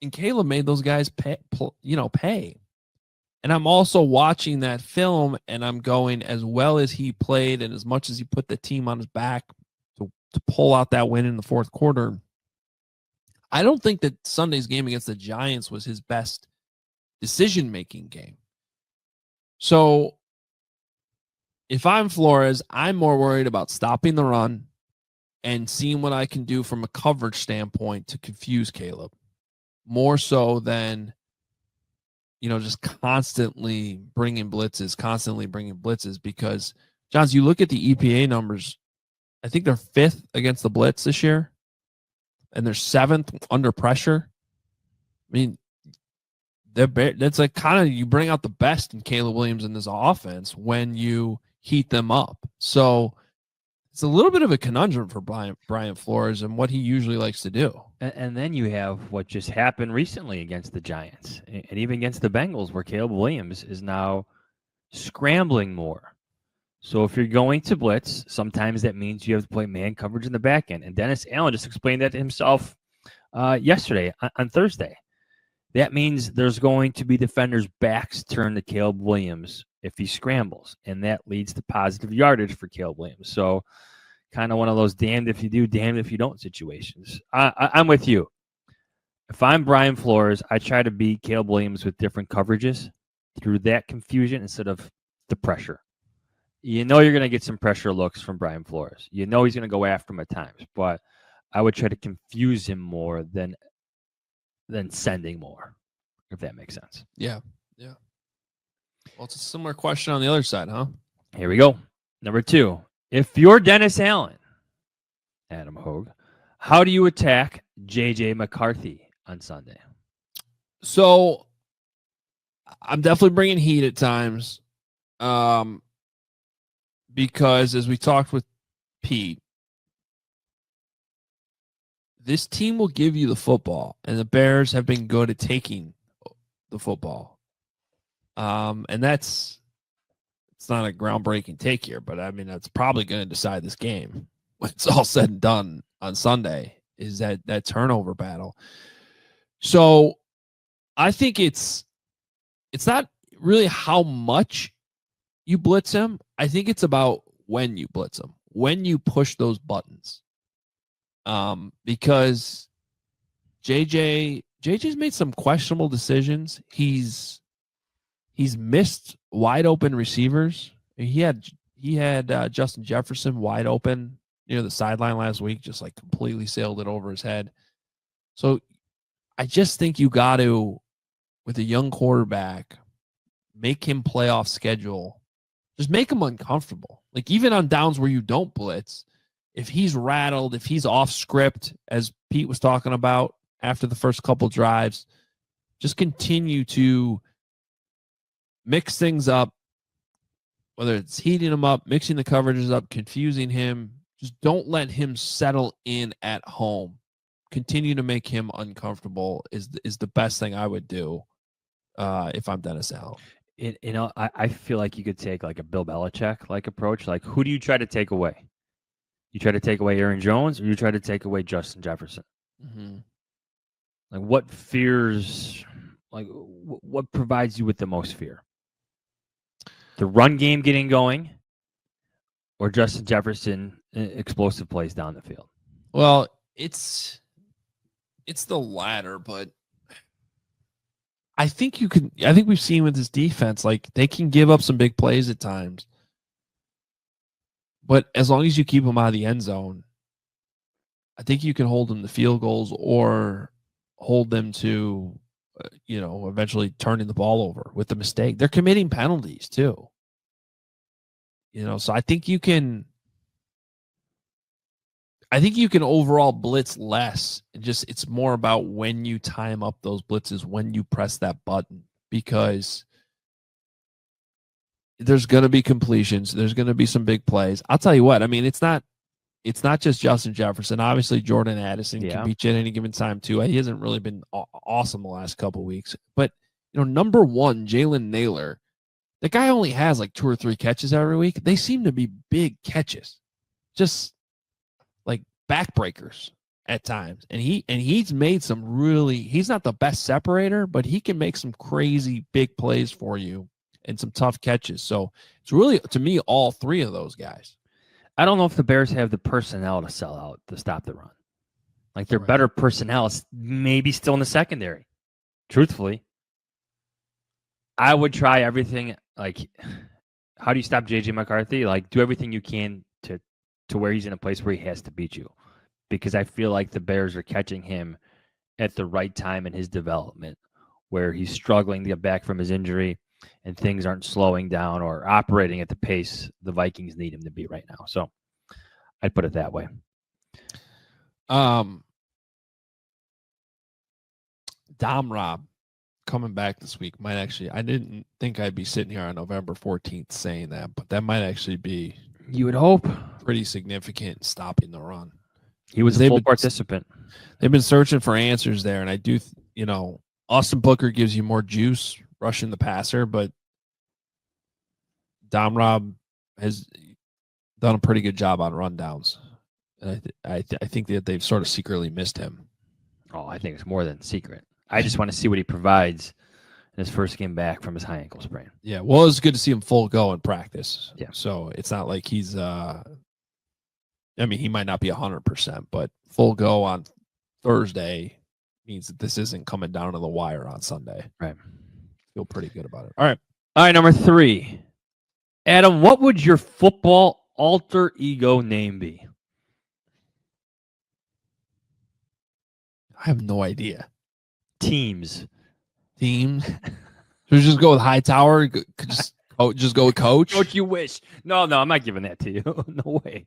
Speaker 1: And Caleb made those guys pay. And I'm also watching that film and I'm going, as well as he played and as much as he put the team on his back to pull out that win in the fourth quarter, I don't think that Sunday's game against the Giants was his best decision-making game. So if I'm Flores, I'm more worried about stopping the run and seeing what I can do from a coverage standpoint to confuse Caleb, more so than, just constantly bringing blitzes, because, Johns, you look at the EPA numbers, I think they're 5th against the blitz this year, and they're 7th under pressure. I mean, that's like kind of, you bring out the best in Caleb Williams in this offense when you heat them up. So it's a little bit of a conundrum for Brian Flores and what he usually likes to do.
Speaker 2: And then you have what just happened recently against the Giants and even against the Bengals, where Caleb Williams is now scrambling more. So if you're going to blitz, sometimes that means you have to play man coverage in the back end. And Dennis Allen just explained that to himself yesterday on Thursday. That means there's going to be defenders' backs turned to Caleb Williams if he scrambles, and that leads to positive yardage for Caleb Williams. So kind of one of those damned if you do, damned if you don't situations. I'm with you. If I'm Brian Flores, I try to beat Caleb Williams with different coverages through that confusion instead of the pressure. You're going to get some pressure looks from Brian Flores. He's going to go after him at times, but I would try to confuse him more than sending more, if that makes sense.
Speaker 1: Yeah. Well, it's a similar question on the other side, huh?
Speaker 2: Here we go. Number 2, if you're Dennis Allen, Adam Hoge, how do you attack J.J. McCarthy on Sunday?
Speaker 1: So I'm definitely bringing heat at times, because as we talked with Pete, this team will give you the football, and the Bears have been good at taking the football. And it's not a groundbreaking take here, but I mean, that's probably going to decide this game when it's all said and done on Sunday, is that turnover battle. So I think it's not really how much you blitz him. I think it's about when you blitz him, when you push those buttons. Because JJ's made some questionable decisions. He's missed wide open receivers. He had Justin Jefferson wide open near the sideline last week, just like completely sailed it over his head. So I just think you got to, with a young quarterback, make him play off schedule. Just make him uncomfortable. Like, even on downs where you don't blitz, if he's rattled, if he's off script, as Pete was talking about after the first couple drives, just continue to mix things up, whether it's heating him up, mixing the coverages up, confusing him. Just don't let him settle in at home. Continue to make him uncomfortable is the best thing I would do if I'm Dennis Allen.
Speaker 2: I feel like you could take like a Bill Belichick like approach. Like, who do you try to take away? You try to take away Aaron Jones, or you try to take away Justin Jefferson?
Speaker 1: Mm-hmm.
Speaker 2: Like, what fears? Like, what provides you with the most fear? the run game getting going, or Justin Jefferson explosive plays down the field?
Speaker 1: Well, it's the latter, but I think we've seen with this defense, like they can give up some big plays at times. But as long as you keep them out of the end zone, I think you can hold them to field goals or hold them to, eventually turning the ball over with the mistake. They're committing penalties too. So I think you can overall blitz less. It's more about when you time up those blitzes, when you press that button, because there's going to be completions. There's going to be some big plays. I'll tell you what, I mean, it's not just Justin Jefferson. Obviously, Jordan Addison can beat you at any given time too. He hasn't really been awesome the last couple of weeks. But, number one, Jalen Naylor, the guy only has like 2 or 3 catches every week. They seem to be big catches, just like backbreakers at times. And he's made some really, he's not the best separator, but he can make some crazy big plays for you and some tough catches. So it's really, to me, all 3 of those guys.
Speaker 2: I don't know if the Bears have the personnel to sell out to stop the run. Like their better personnel is maybe still in the secondary. Truthfully, I would try everything. Like, how do you stop JJ McCarthy? Like, do everything you can to where he's in a place where he has to beat you, because I feel like the Bears are catching him at the right time in his development, where he's struggling to get back from his injury and things aren't slowing down or operating at the pace the Vikings need him to be right now. So I'd put it that way.
Speaker 1: Dom Rob coming back this week might actually, I didn't think I'd be sitting here on November 14th saying that, but that might actually be,
Speaker 2: you would hope,
Speaker 1: pretty significant in stopping the run.
Speaker 2: He was a full participant.
Speaker 1: They've been searching for answers there, and I do, Austin Booker gives you more juice rushing the passer, but Dom Rob has done a pretty good job on rundowns. And I think that they've sort of secretly missed him.
Speaker 2: Oh, I think it's more than secret. I just want to see what he provides in his first game back from his high ankle sprain.
Speaker 1: Yeah, well, it's good to see him full go in practice.
Speaker 2: Yeah.
Speaker 1: So it's not like he's he might not be 100%, but full go on Thursday means that this isn't coming down to the wire on Sunday.
Speaker 2: Right.
Speaker 1: Feel pretty good about it. All right.
Speaker 2: All right, number 3. Adam, what would your football alter ego name be?
Speaker 1: I have no idea.
Speaker 2: Teams.
Speaker 1: Should we just go with Hightower? Just go with Coach?
Speaker 2: Coach, you wish. No, I'm not giving that to you. No way.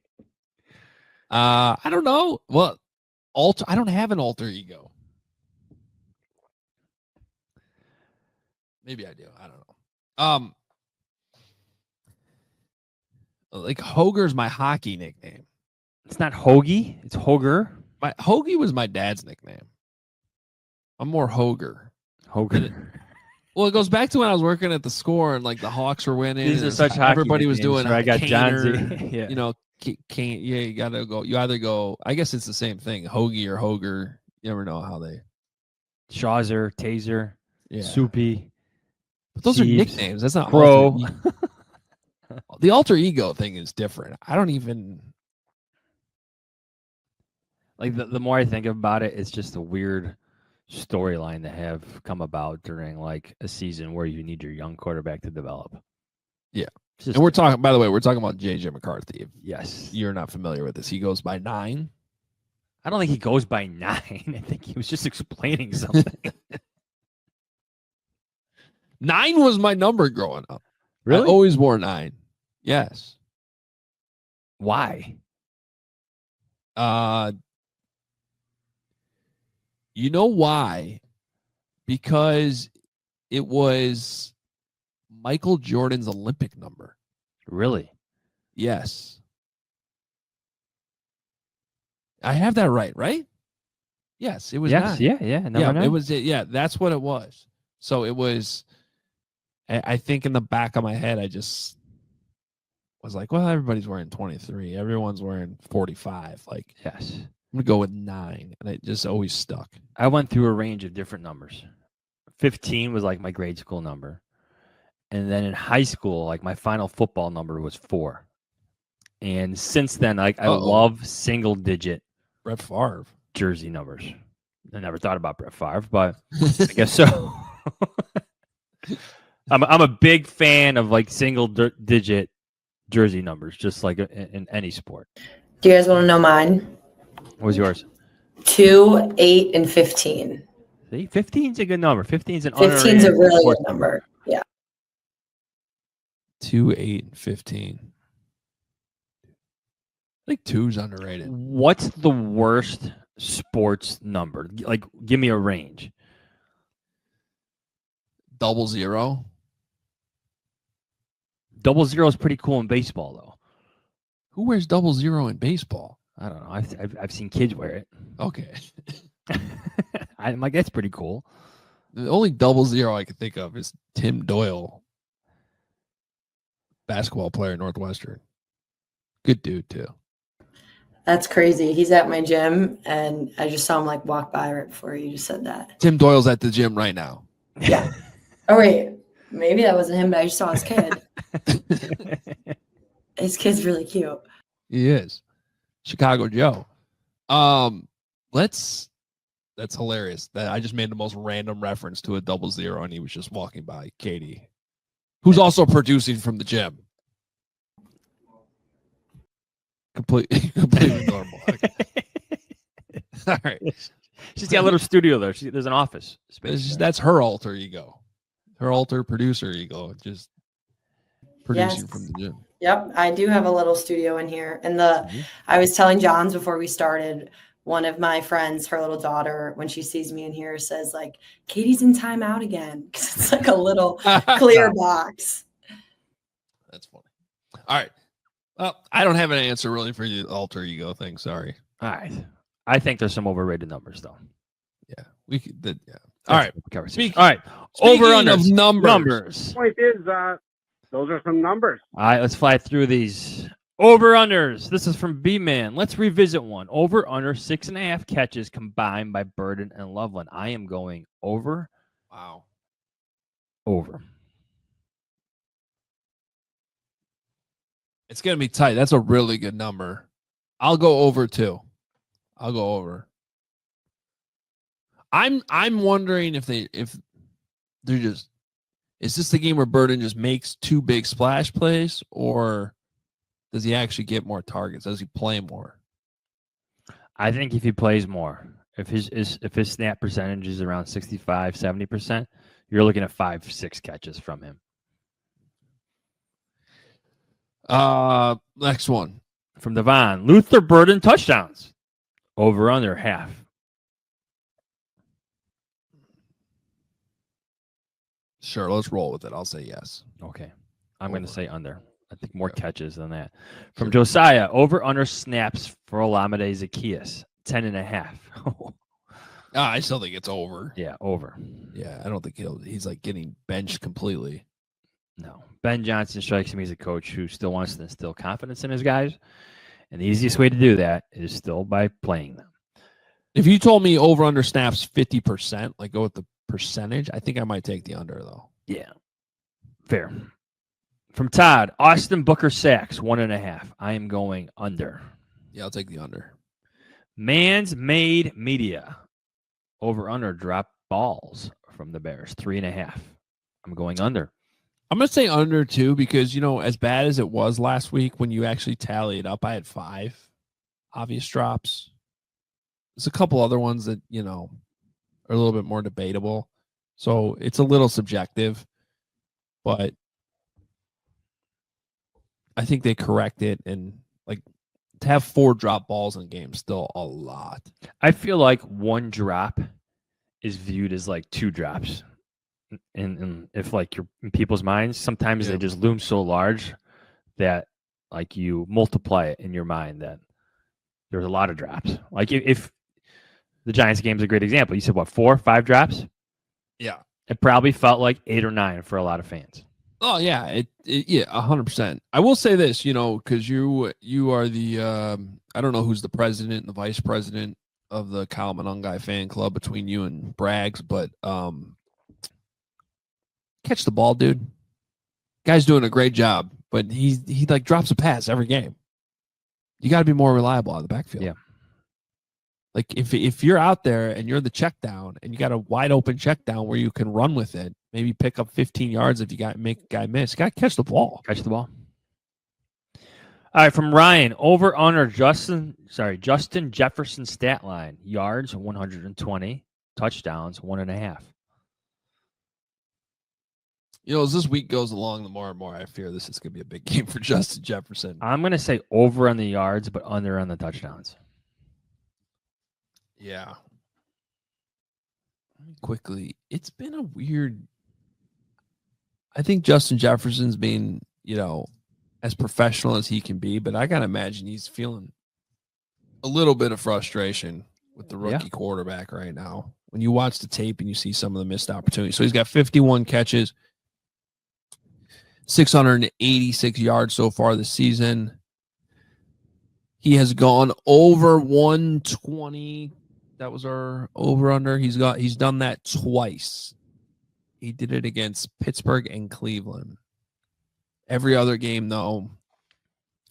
Speaker 1: I don't know. Well, I don't have an alter ego. Maybe I do. I don't know. Like Hoger's my hockey nickname.
Speaker 2: It's not Hoagie. It's Hoger.
Speaker 1: Hoagie was my dad's nickname. I'm more Hoger. Well, it goes back to when I was working at the Score and like the Hawks were winning.
Speaker 2: These are such hockey
Speaker 1: everybody was
Speaker 2: nicknames.
Speaker 1: doing.
Speaker 2: So I got
Speaker 1: Caner,
Speaker 2: yeah.
Speaker 1: You gotta go. You either go. I guess it's the same thing, Hoagie or Hoger. You never know how they.
Speaker 2: Shawzer, Taser, Soupy.
Speaker 1: But those are nicknames. That's not
Speaker 2: Crow.
Speaker 1: The alter ego thing is different. I don't even
Speaker 2: like the more I think about it, it's just a weird storyline to have come about during like a season where you need your young quarterback to develop.
Speaker 1: Yeah. And we're talking, by the way, we're talking about JJ McCarthy.
Speaker 2: Yes.
Speaker 1: You're not familiar with this. He goes by 9.
Speaker 2: I don't think he goes by 9. I think he was just explaining something.
Speaker 1: 9 was my number growing up.
Speaker 2: Really?
Speaker 1: I always wore 9. Yes.
Speaker 2: Why?
Speaker 1: You know why? Because it was Michael Jordan's Olympic number.
Speaker 2: Really?
Speaker 1: Yes. I have that right? Yes, it was 9.
Speaker 2: Yeah.
Speaker 1: Yeah, it was. Yeah, that's what it was. So it was. I think in the back of my head, I just was like, well, everybody's wearing 23. Everyone's wearing 45. Like,
Speaker 2: yes.
Speaker 1: I'm going to go with 9. And it just always stuck.
Speaker 2: I went through a range of different numbers. 15 was like my grade school number. And then in high school, like my final football number was 4. And since then, like I love single digit
Speaker 1: Brett Favre
Speaker 2: jersey numbers. I never thought about Brett Favre, but I guess so. I'm a big fan of like single digit jersey numbers, just like in any sport.
Speaker 4: Do you guys want to know mine?
Speaker 2: What was yours?
Speaker 4: 2, 8, and 15.
Speaker 2: See, 15's a good number. 15's an
Speaker 4: 15's a really good number. Yeah.
Speaker 1: 2, 8, and 15. I think 2's underrated.
Speaker 2: What's the worst sports number? Like, give me a range.
Speaker 1: 00.
Speaker 2: 00 is pretty cool in baseball, though.
Speaker 1: Who wears 00 in baseball?
Speaker 2: I don't know. I've seen kids wear it.
Speaker 1: Okay.
Speaker 2: I'm like, that's pretty cool.
Speaker 1: The only 00 I can think of is Tim Doyle, basketball player at Northwestern. Good dude, too.
Speaker 4: That's crazy. He's at my gym, and I just saw him like walk by right before you just said that.
Speaker 1: Tim Doyle's at the gym right now.
Speaker 4: Yeah. Oh, wait. Maybe that wasn't him, but I just saw his kid. His kid's really cute.
Speaker 1: He is. Chicago Joe. That's hilarious. That I just made the most random reference to a 00, and he was just walking by Katie, who's also producing from the gym. Completely normal. Okay. All right.
Speaker 2: She's got a little studio there. There's an office space.
Speaker 1: That's her alter ego. Her alter producer ego. Just producing from the gym.
Speaker 4: Yep. I do have a little studio in here. And I was telling Johns before we started, one of my friends, her little daughter, when she sees me in here, says like, Katie's in timeout again. Because it's like a little clear box.
Speaker 1: That's funny. All right. Well, I don't have an answer really for the alter ego thing. Sorry.
Speaker 2: All right. I think there's some overrated numbers, though.
Speaker 1: Yeah. We could. Yeah. All right.
Speaker 2: All right. Over under numbers.
Speaker 5: Point is, those are some numbers.
Speaker 2: All right. Let's fly through these. Over unders. This is from B-Man. Let's revisit one. Over under 6.5 catches combined by Burden and Loveland. I am going over.
Speaker 1: Wow.
Speaker 2: Over.
Speaker 1: It's going to be tight. That's a really good number. I'll go over too. I'll go over. I'm wondering if they're just, is this the game where Burden just makes 2 big splash plays, or does he actually get more targets? Does he play more?
Speaker 2: I think if he plays more, if his snap percentage is around 65, 70%, you're looking at 5-6 catches from him.
Speaker 1: Next one
Speaker 2: from Devon. Luther Burden touchdowns. Over under half.
Speaker 1: Sure, let's roll with it. I'll say yes.
Speaker 2: Okay. I'm going to say under. I think more catches than that. From Josiah, over under snaps for Olamide Zaccheaus. 10.5.
Speaker 1: I still think it's over.
Speaker 2: Yeah, over.
Speaker 1: Yeah, I don't think he's like getting benched completely.
Speaker 2: No. Ben Johnson strikes me as a coach who still wants to instill confidence in his guys. And the easiest way to do that is still by playing them.
Speaker 1: If you told me over under snaps 50%, like go with the percentage, I think I might take the under though.
Speaker 2: Yeah. Fair. From Todd, Austin Booker sacks 1.5. I am going under.
Speaker 1: Yeah, I'll take the under.
Speaker 2: Man's Made Media. Over under drop balls from the Bears. 3.5. I'm going under.
Speaker 1: I'm going to say under too, because, as bad as it was last week, when you actually tally it up, I had 5 obvious drops. There's a couple other ones that, are a little bit more debatable. So it's a little subjective, but I think they correct it. And to have 4 drop balls in a game, still a lot.
Speaker 2: I feel like 1 drop is viewed as like 2 drops. And if you're in people's minds, sometimes they just loom so large that you multiply it in your mind that there's a lot of drops. Like if the Giants game is a great example, you said what, 4, 5 drops?
Speaker 1: Yeah,
Speaker 2: it probably felt like 8 or 9 for a lot of fans.
Speaker 1: Oh yeah, yeah, 100%. I will say this, because you are the I don't know who's the president and the vice president of the Kyle Monangai fan club between you and Braggs, but catch the ball, dude. Guy's doing a great job, but he like drops a pass every game. You got to be more reliable out of the backfield.
Speaker 2: Yeah.
Speaker 1: Like if you're out there and you're the check down and you got a wide open check down where you can run with it, maybe pick up 15 yards if you make a guy miss. You got to catch the ball.
Speaker 2: Catch the ball. All right, from Ryan, over under Justin Jefferson stat line. Yards 120, touchdowns 1.5.
Speaker 1: You know, as this week goes along, the more and more I fear this is going to be a big game for Justin Jefferson.
Speaker 2: I'm going to say over on the yards, but under on the touchdowns.
Speaker 1: Yeah. Quickly, it's been a weird. I think Justin Jefferson's been, as professional as he can be, but I gotta imagine he's feeling a little bit of frustration with the rookie quarterback right now. When you watch the tape and you see some of the missed opportunities. So he's got 51 catches, 686 yards so far this season. He has gone over 120. That was our over-under. He's done that twice. He did it against Pittsburgh and Cleveland. Every other game, though,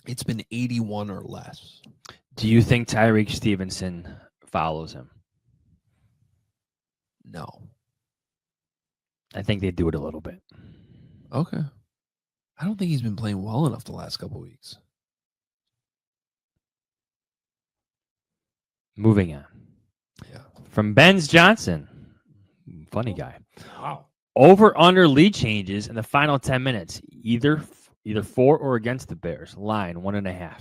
Speaker 1: it's been 81 or less.
Speaker 2: Do you think Tyreek Stevenson follows him?
Speaker 1: No.
Speaker 2: I think they do it a little bit.
Speaker 1: Okay. I don't think he's been playing well enough the last couple of weeks.
Speaker 2: Moving on.
Speaker 1: Yeah.
Speaker 2: From Ben's Johnson. Funny guy.
Speaker 1: Wow.
Speaker 2: Over under lead changes in the final 10 minutes, either for or against the Bears. Line 1.5.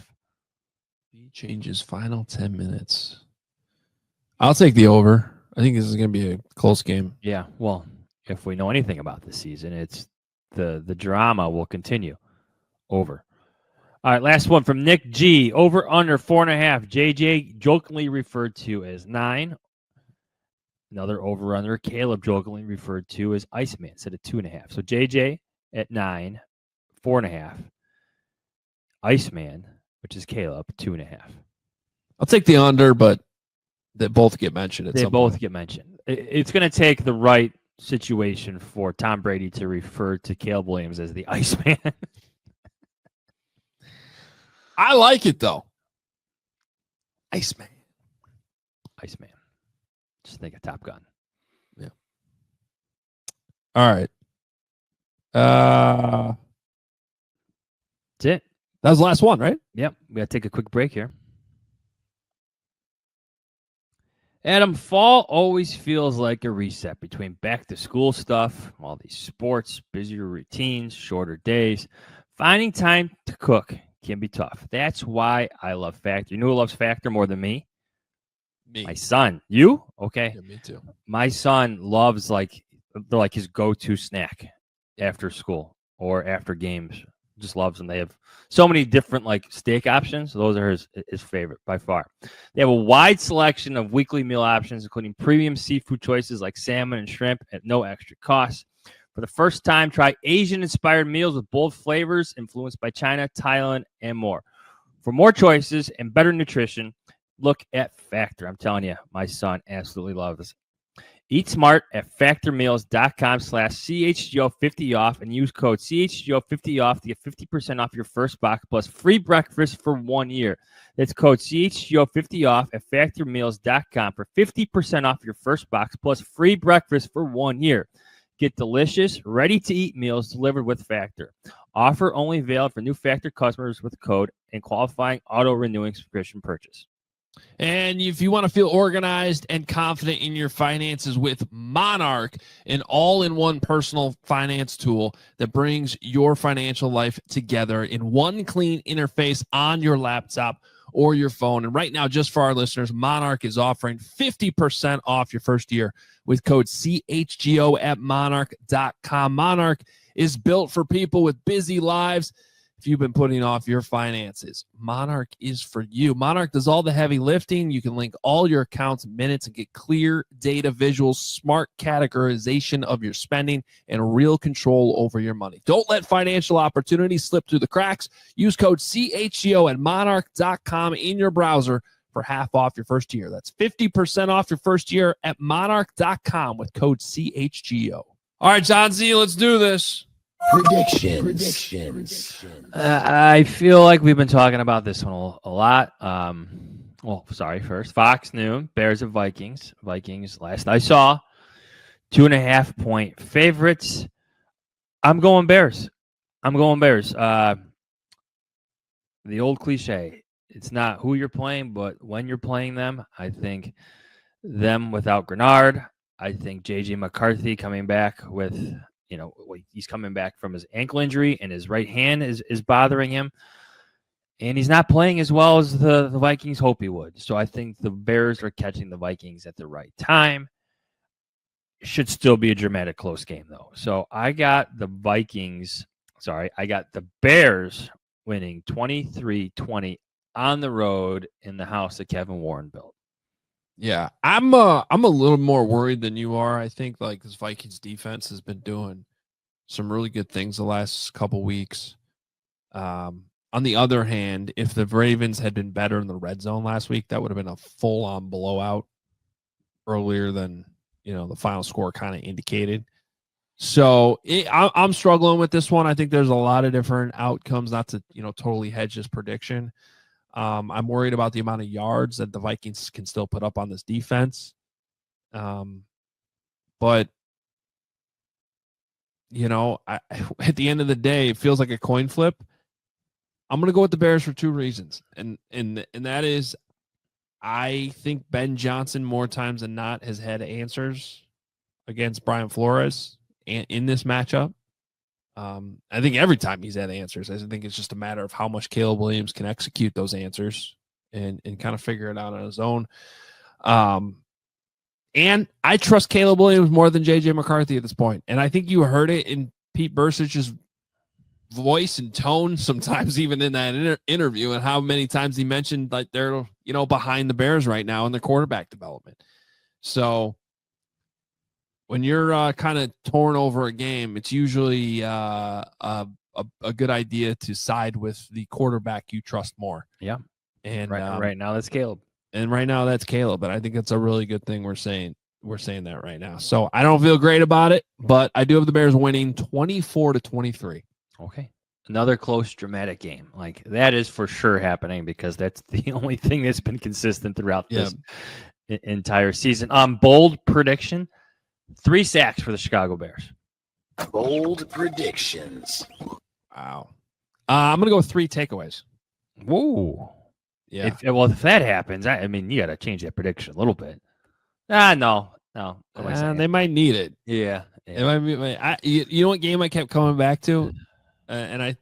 Speaker 1: Lead changes final 10 minutes. I'll take the over. I think this is going to be a close game.
Speaker 2: Yeah, well, if we know anything about this season, it's the drama will continue. Over. All right, last one from Nick G. Over under 4.5. JJ jokingly referred to as 9. Another over under. Caleb jokingly referred to as Iceman, said at 2.5. So JJ at 9, 4.5. Iceman, which is Caleb, 2.5.
Speaker 1: I'll take the under, but they both get mentioned at
Speaker 2: They
Speaker 1: some
Speaker 2: both
Speaker 1: point.
Speaker 2: get mentioned. It's going to take the right situation for Tom Brady to refer to Caleb Williams as the Iceman.
Speaker 1: I like it, though. Iceman.
Speaker 2: Iceman. Just think of Top Gun.
Speaker 1: Yeah. All right.
Speaker 2: That's it.
Speaker 1: That was the last one, right?
Speaker 2: Yep. We got to take a quick break here. Adam, fall always feels like a reset between back to school stuff, all these sports, busier routines, shorter days. Finding time to cook can be tough. That's why I love Factor. You know who loves Factor more than me?
Speaker 1: Me.
Speaker 2: My son. You? Okay.
Speaker 1: Yeah, me too.
Speaker 2: My son loves they're like his go-to snack after school or after games. Just loves them. They have so many different steak options. Those are his favorite by far. They have a wide selection of weekly meal options, including premium seafood choices like salmon and shrimp at no extra cost. For the first time, try Asian-inspired meals with bold flavors influenced by China, Thailand, and more. For more choices and better nutrition, look at Factor. I'm telling you, my son absolutely loves this. Eat smart at factormeals.com/CHGO50 off and use code CHGO50 off to get 50% off your first box plus free breakfast for 1 year. That's code CHGO50 off at factormeals.com for 50% off your first box plus free breakfast for 1 year. Get delicious, ready-to-eat meals delivered with Factor. Offer only valid for new Factor customers with code and qualifying auto-renewing subscription purchase.
Speaker 1: And if you want to feel organized and confident in your finances with Monarch, an all-in-one personal finance tool that brings your financial life together in one clean interface on your laptop or your phone. And right now, just for our listeners, Monarch is offering 50% off your first year with code CHGO at monarch.com. Monarch is built for people with busy lives. If you've been putting off your finances, Monarch is for you. Monarch does all the heavy lifting. You can link all your accounts, minutes, and get clear data visuals, smart categorization of your spending, and real control over your money. Don't let financial opportunities slip through the cracks. Use code CHGO at monarch.com in your browser for half off your first year. That's 50% off your first year at monarch.com with code CHGO. All right, John Z, let's do this.
Speaker 6: Predictions.
Speaker 2: I feel like we've been talking about this one a lot. First, Fox Noon, Bears and Vikings. Vikings, last I saw, 2.5-point favorites. I'm going Bears. The old cliche, it's not who you're playing, but when you're playing them. I think them without Grenard. I think J.J. McCarthy coming back with, he's coming back from his ankle injury and his right hand is bothering him. And he's not playing as well as the Vikings hope he would. So I think the Bears are catching the Vikings at the right time. Should still be a dramatic close game, though. So I got the Bears winning 23-20 on the road in the house that Kevin Warren built.
Speaker 1: Yeah, I'm a little more worried than you are. I think like this Vikings defense has been doing some really good things the last couple weeks. On the other hand, if the Ravens had been better in the red zone last week, that would have been a full-on blowout earlier than the final score kind of indicated. So I'm struggling with this one. I think there's a lot of different outcomes, not to totally hedge this prediction. I'm worried about the amount of yards that the Vikings can still put up on this defense. But at the end of the day, it feels like a coin flip. I'm going to go with the Bears for two reasons. And that is, I think Ben Johnson more times than not has had answers against Brian Flores in this matchup. I think every time he's had answers. I think it's just a matter of how much Caleb Williams can execute those answers and kind of figure it out on his own. And I trust Caleb Williams more than J.J. McCarthy at this point. And I think you heard it in Pete Bercich's voice and tone sometimes, even in that interview, and how many times he mentioned like they're behind the Bears right now in their quarterback development. So when you're kind of torn over a game, it's usually a good idea to side with the quarterback you trust more.
Speaker 2: Yeah.
Speaker 1: And
Speaker 2: right now that's Caleb.
Speaker 1: And right now that's Caleb. But I think it's a really good thing we're saying that right now. So I don't feel great about it, but I do have the Bears winning 24-23.
Speaker 2: Okay. Another close, dramatic game. Like that is for sure happening because that's the only thing that's been consistent throughout this entire season. Bold prediction. 3 sacks for the Chicago Bears.
Speaker 6: Bold predictions.
Speaker 1: Wow. I'm going to go with 3 takeaways.
Speaker 2: Whoa.
Speaker 1: Yeah.
Speaker 2: If that happens, I mean, you got to change that prediction a little bit. No.
Speaker 1: They might need it.
Speaker 2: Yeah.
Speaker 1: It might be, you know what game I kept coming back to? And I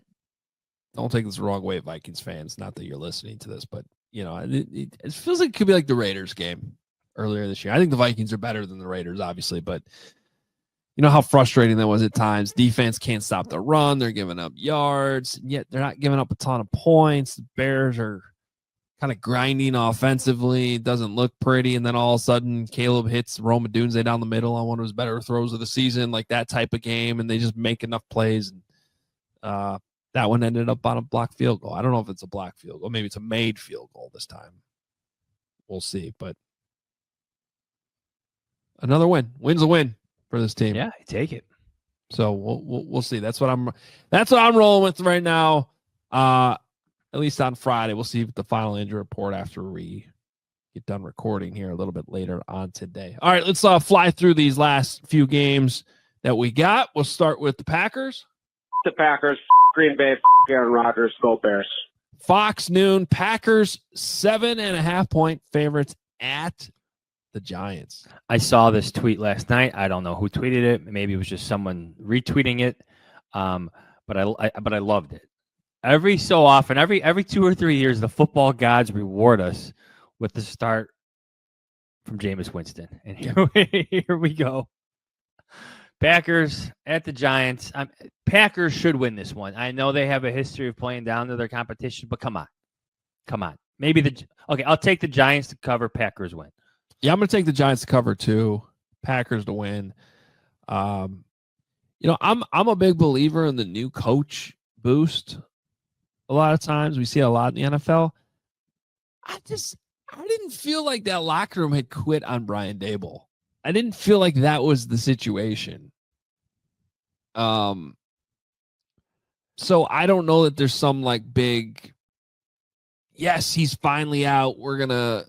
Speaker 1: don't take this the wrong way, Vikings fans. Not that you're listening to this, but, it feels like it could be like the Raiders game earlier this year. I think the Vikings are better than the Raiders, obviously, but you know how frustrating that was at times. Defense can't stop the run. They're giving up yards, and yet they're not giving up a ton of points. The Bears are kind of grinding offensively. It doesn't look pretty, and then all of a sudden, Caleb hits Rome Odunze down the middle on one of his better throws of the season, like that type of game, and they just make enough plays. And that one ended up on a blocked field goal. I don't know if it's a blocked field goal. Maybe it's a made field goal this time. We'll see, but another win. Win's a win for this team.
Speaker 2: Yeah, take it.
Speaker 1: So we'll see. That's what I'm rolling with right now. At least on Friday. We'll see the final injury report after we get done recording here a little bit later on today. All right, let's fly through these last few games that we got. We'll start with the Packers.
Speaker 5: The Packers, Green Bay, Aaron Rodgers, go Bears.
Speaker 1: Fox Noon, Packers 7.5-point favorites at the Giants.
Speaker 2: I saw this tweet last night. I don't know who tweeted it. Maybe it was just someone retweeting it. But I loved it. Every so often, every 2 or 3 years, the football gods reward us with the start from Jameis Winston. And here we go. Packers at the Giants. Packers should win this one. I know they have a history of playing down to their competition, but come on. Maybe I'll take the Giants to cover. Packers win.
Speaker 1: Yeah, I'm going to take the Giants to cover too. Packers to win. I'm a big believer in the new coach boost. A lot of times we see a lot in the NFL. I didn't feel like that locker room had quit on Brian Daboll. I didn't feel like that was the situation. So I don't know that there's some like big, yes, he's finally out. We're gonna,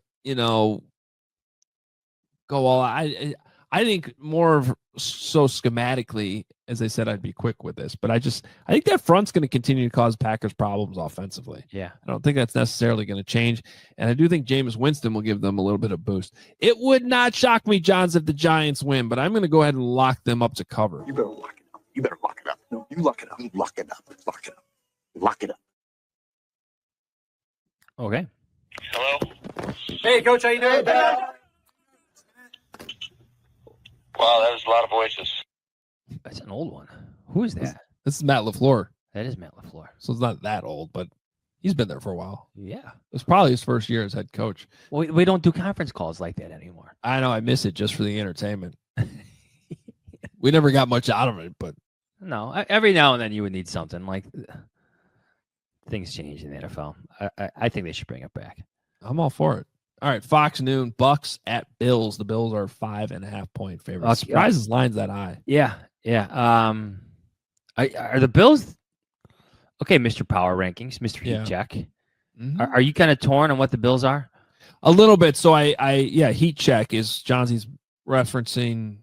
Speaker 1: go all. I think more of so schematically, as I said, I'd be quick with this, but I think that front's going to continue to cause Packers problems offensively.
Speaker 2: Yeah.
Speaker 1: I don't think that's necessarily going to change, and I do think Jameis Winston will give them a little bit of boost. It would not shock me, Johns, if the Giants win, but I'm going to go ahead and lock them up to cover.
Speaker 6: You better lock it up. You better lock it up. No, you lock it up. Lock it up. Lock it up. Lock it up.
Speaker 2: Okay.
Speaker 7: Hello?
Speaker 8: Hey, Coach, how you doing?
Speaker 7: Wow, that was a lot of voices.
Speaker 2: That's an old one. Who is that?
Speaker 1: This is Matt LaFleur,
Speaker 2: That is Matt LaFleur.
Speaker 1: so it's not that old, but he's been there for a while.
Speaker 2: Yeah.
Speaker 1: It's probably his first year as head coach.
Speaker 2: We don't do conference calls like that anymore.
Speaker 1: I know I miss it just for the entertainment. We never got much out of it, but
Speaker 2: No, every now and then you would need something like things change in the NFL. I think they should bring it back.
Speaker 1: I'm all for it. All right, Fox noon, Bucks at Bills. The Bills are 5.5 point favorites.
Speaker 2: Okay.
Speaker 1: Surprises lines that high.
Speaker 2: Yeah. Are the Bills okay? Mr. Power Rankings, Mr. Heat
Speaker 1: Yeah.
Speaker 2: Check.
Speaker 1: Mhm.
Speaker 2: Are you kind of torn on what the Bills are?
Speaker 1: A little bit. So heat check is Johnsy's referencing.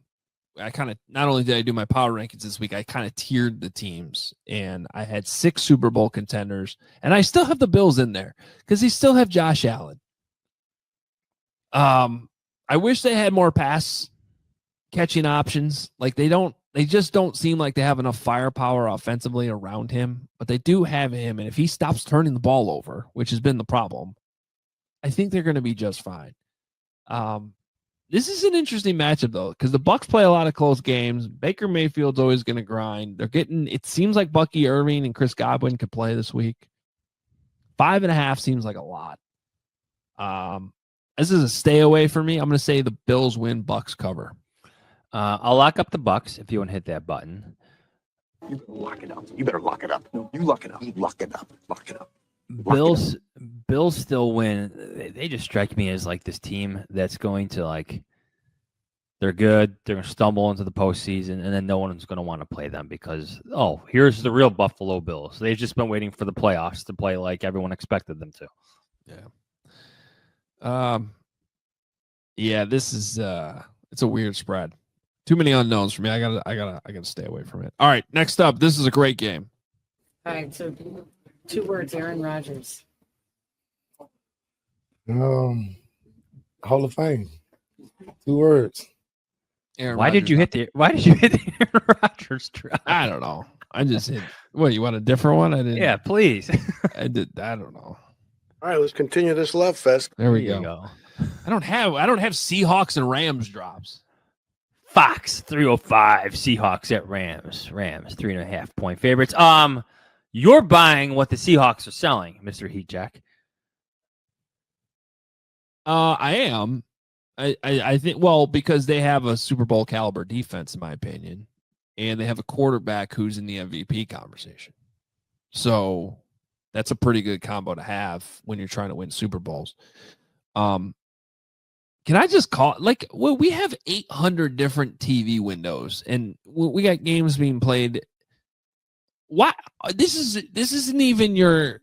Speaker 1: I kind of not only did I do my power rankings this week, I kind of tiered the teams, and I had 6 Super Bowl contenders, and I still have the Bills in there because they still have Josh Allen. I wish they had more pass catching options. Like they just don't seem like they have enough firepower offensively around him, but they do have him. And if he stops turning the ball over, which has been the problem, I think they're going to be just fine. This is an interesting matchup though, because the Bucs play a lot of close games. Baker Mayfield's always going to grind. It seems like Bucky Irving and Chris Godwin could play this week. 5.5 seems like a lot. This is a stay away for me. I'm going to say the Bills win, Bucs cover.
Speaker 2: I'll lock up the Bucks if you want to hit that button.
Speaker 6: You better lock it up. You better lock it up. No, you lock it up. Lock it up. Lock it up. Lock it
Speaker 2: Bills still win. They just strike me as like this team that's going to like they're good. They're going to stumble into the postseason, and then no one's going to want to play them because here's the real Buffalo Bills. They've just been waiting for the playoffs to play like everyone expected them to.
Speaker 1: Yeah. This is it's a weird spread. Too many unknowns for me. I gotta stay away from it. All right, next up, this is a great game.
Speaker 9: All right, so 2 words, Aaron Rodgers.
Speaker 10: Hall of Fame. 2 words.
Speaker 2: Why did you hit the Aaron Rodgers drop?
Speaker 1: I don't know. I just hit. What, you want a different one? I didn't.
Speaker 2: Yeah, please.
Speaker 1: I did. I don't know.
Speaker 10: All right, let's continue this love fest.
Speaker 1: There we
Speaker 2: There you
Speaker 1: go. I don't have Seahawks and Rams drops.
Speaker 2: Fox 305 Seahawks at Rams. Rams 3.5 point favorites. You're buying what the Seahawks are selling, Mr. Heat Jack.
Speaker 1: I am. I think because they have a Super Bowl caliber defense, in my opinion, and they have a quarterback who's in the MVP conversation. So that's a pretty good combo to have when you're trying to win Super Bowls. Can I just call we have 800 different TV windows and we got games being played. Why this isn't even your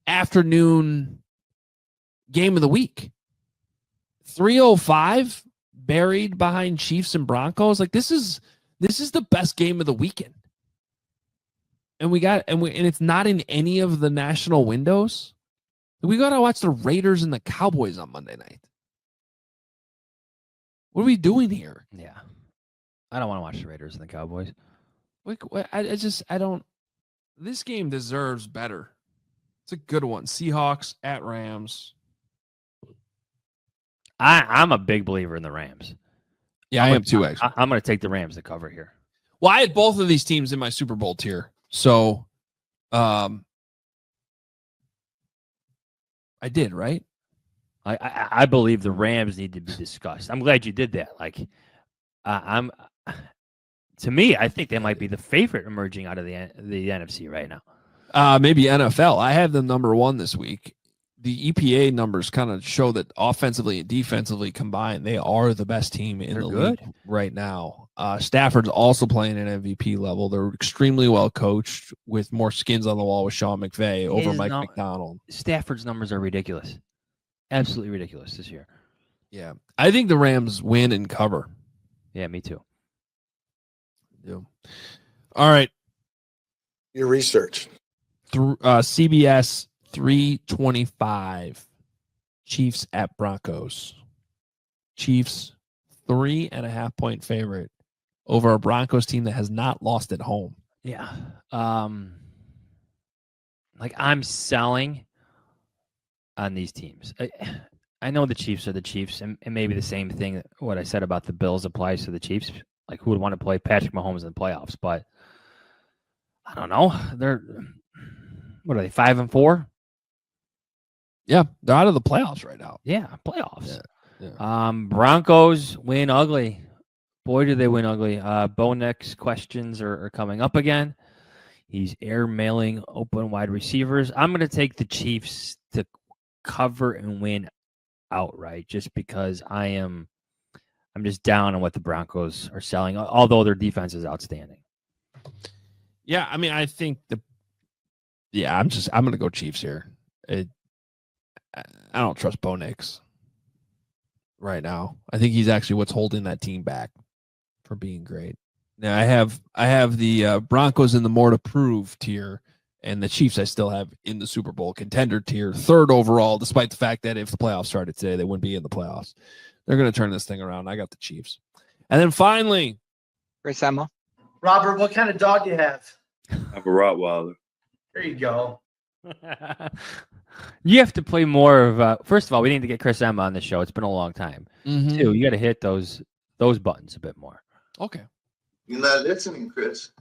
Speaker 1: afternoon game of the week. 3:05 buried behind Chiefs and Broncos. Like this is the best game of the weekend. And it's not in any of the national windows. We got to watch the Raiders and the Cowboys on Monday night. What are we doing here?
Speaker 2: Yeah. I don't want to watch the Raiders and the Cowboys.
Speaker 1: I don't. This game deserves better. It's a good one. Seahawks at Rams.
Speaker 2: I'm a big believer in the Rams.
Speaker 1: Yeah, I am too, actually.
Speaker 2: I'm going to take the Rams to cover here.
Speaker 1: Well, I had both of these teams in my Super Bowl tier. So, I did, right?
Speaker 2: I believe the Rams need to be discussed. I'm glad you did that. Like, to me, I think they might be the favorite emerging out of the NFC right now.
Speaker 1: Maybe NFL. I have them number 1 this week the EPA numbers kind of show that offensively and defensively combined, they are the best team in the league right now. Stafford's also playing at MVP level. They're extremely well coached with more skins on the wall with Sean McVay over Mike McDonald.
Speaker 2: Stafford's numbers are ridiculous. Absolutely ridiculous this year.
Speaker 1: Yeah. I think the Rams win and cover.
Speaker 2: Yeah, me too.
Speaker 1: Yeah. All right.
Speaker 10: Your research.
Speaker 1: CBS 325. Chiefs at Broncos. Chiefs 3.5-point favorite over a Broncos team that has not lost at home.
Speaker 2: Yeah. Like I'm selling on these teams. I know the Chiefs are the Chiefs, and maybe the same thing what I said about the Bills applies to the Chiefs. Like who would want to play Patrick Mahomes in the playoffs? But I don't know. What are they, 5-4?
Speaker 1: Yeah, they're out of the playoffs right now.
Speaker 2: Yeah, playoffs.
Speaker 1: Yeah.
Speaker 2: Broncos win ugly. Boy, do they win ugly. Bo Nix questions are coming up again. He's airmailing open wide receivers. I'm going to take the Chiefs to cover and win outright just because I'm just down on what the Broncos are selling, although their defense is outstanding.
Speaker 1: Yeah, I mean, I think I'm going to go Chiefs here. I don't trust Bo Nix right now. I think he's actually what's holding that team back from being great. Now I have the Broncos in the more to prove tier, and the Chiefs I still have in the Super Bowl contender tier, third overall, despite the fact that if the playoffs started today, they wouldn't be in the playoffs. They're going to turn this thing around. I got the Chiefs. And then finally,
Speaker 11: Chris Emma.
Speaker 8: Robert, what kind of dog do you have?
Speaker 12: I have a Rottweiler.
Speaker 8: There you go.
Speaker 2: You have to play more of. First of all, we need to get Chris Emma on the show. It's been a long time.
Speaker 1: Mm-hmm.
Speaker 2: Two, you got to hit those buttons a bit more.
Speaker 1: Okay.
Speaker 12: You're not listening, Chris.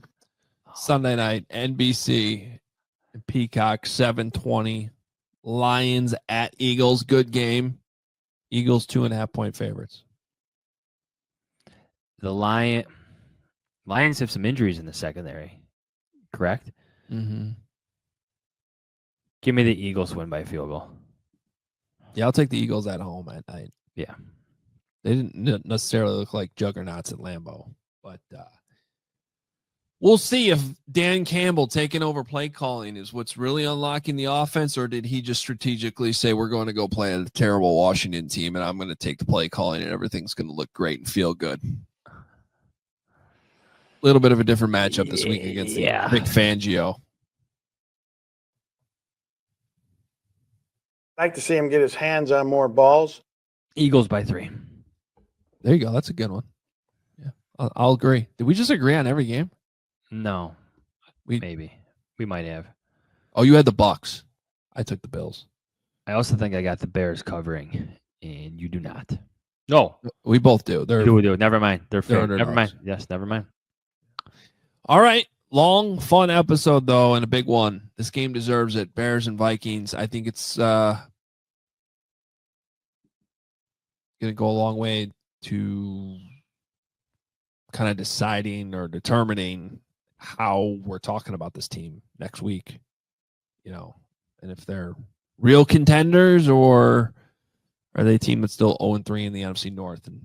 Speaker 1: Sunday night, NBC, Peacock, 7:20. Lions at Eagles. Good game. Eagles 2.5-point favorites.
Speaker 2: The Lions have some injuries in the secondary, correct?
Speaker 1: Mm-hmm.
Speaker 2: Give me the Eagles win by a field goal.
Speaker 1: Yeah, I'll take the Eagles at home at night.
Speaker 2: Yeah.
Speaker 1: They didn't necessarily look like juggernauts at Lambeau, but we'll see if Dan Campbell taking over play calling is what's really unlocking the offense, or did he just strategically say we're going to go play a terrible Washington team and I'm going to take the play calling and everything's going to look great and feel good. A little bit of a different matchup this week against the Vic Fangio.
Speaker 10: I'd like to see him get his hands on more balls.
Speaker 2: Eagles by 3.
Speaker 1: There you go. That's a good one. Yeah, I'll agree. Did we just agree on every game?
Speaker 2: No, maybe we might have.
Speaker 1: Oh, you had the Bucks. I took the Bills.
Speaker 2: I also think I got the Bears covering, and you do not. No,
Speaker 1: we both do.
Speaker 2: Do. Never mind. They're fair. Never mind. Yes, never mind.
Speaker 1: All right. Long, fun episode, though, and a big one. This game deserves it. Bears and Vikings. I think it's going to go a long way to kind of deciding or determining how we're talking about this team next week, and if they're real contenders or are they a team that's still 0-3 in the NFC North and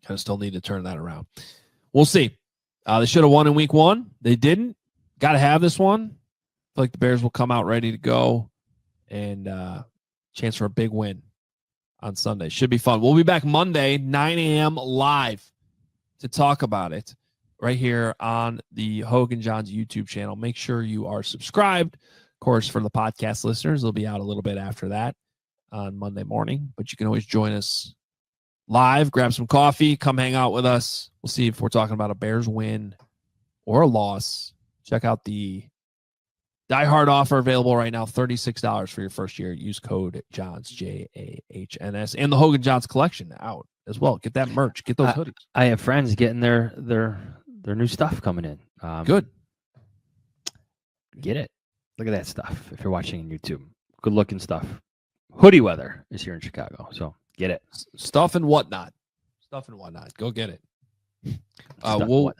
Speaker 1: kind of still need to turn that around. We'll see. They should have won in week 1. They didn't. Got to have this one. I feel like the Bears will come out ready to go and chance for a big win on Sunday. Should be fun. We'll be back Monday, 9 a.m. live to talk about it right here on the Hoge Jahns YouTube channel. Make sure you are subscribed. Of course, for the podcast listeners, they'll be out a little bit after that on Monday morning, but you can always join us live, grab some coffee, come hang out with us. We'll see if we're talking about a Bears win or a loss. Check out the Die Hard offer available right now, $36 for your first year. Use code Jahns, Jahns, and the Hoge Jahns collection out as well. Get that merch. Get those hoodies.
Speaker 2: I have friends getting their new stuff coming in.
Speaker 1: Good.
Speaker 2: Get it. Look at that stuff if you're watching on YouTube. Good looking stuff. Hoodie weather is here in Chicago, so get it.
Speaker 1: Stuff and whatnot. Go get it. We'll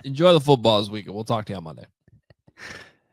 Speaker 1: enjoy the football this weekend. We'll talk to you on Monday.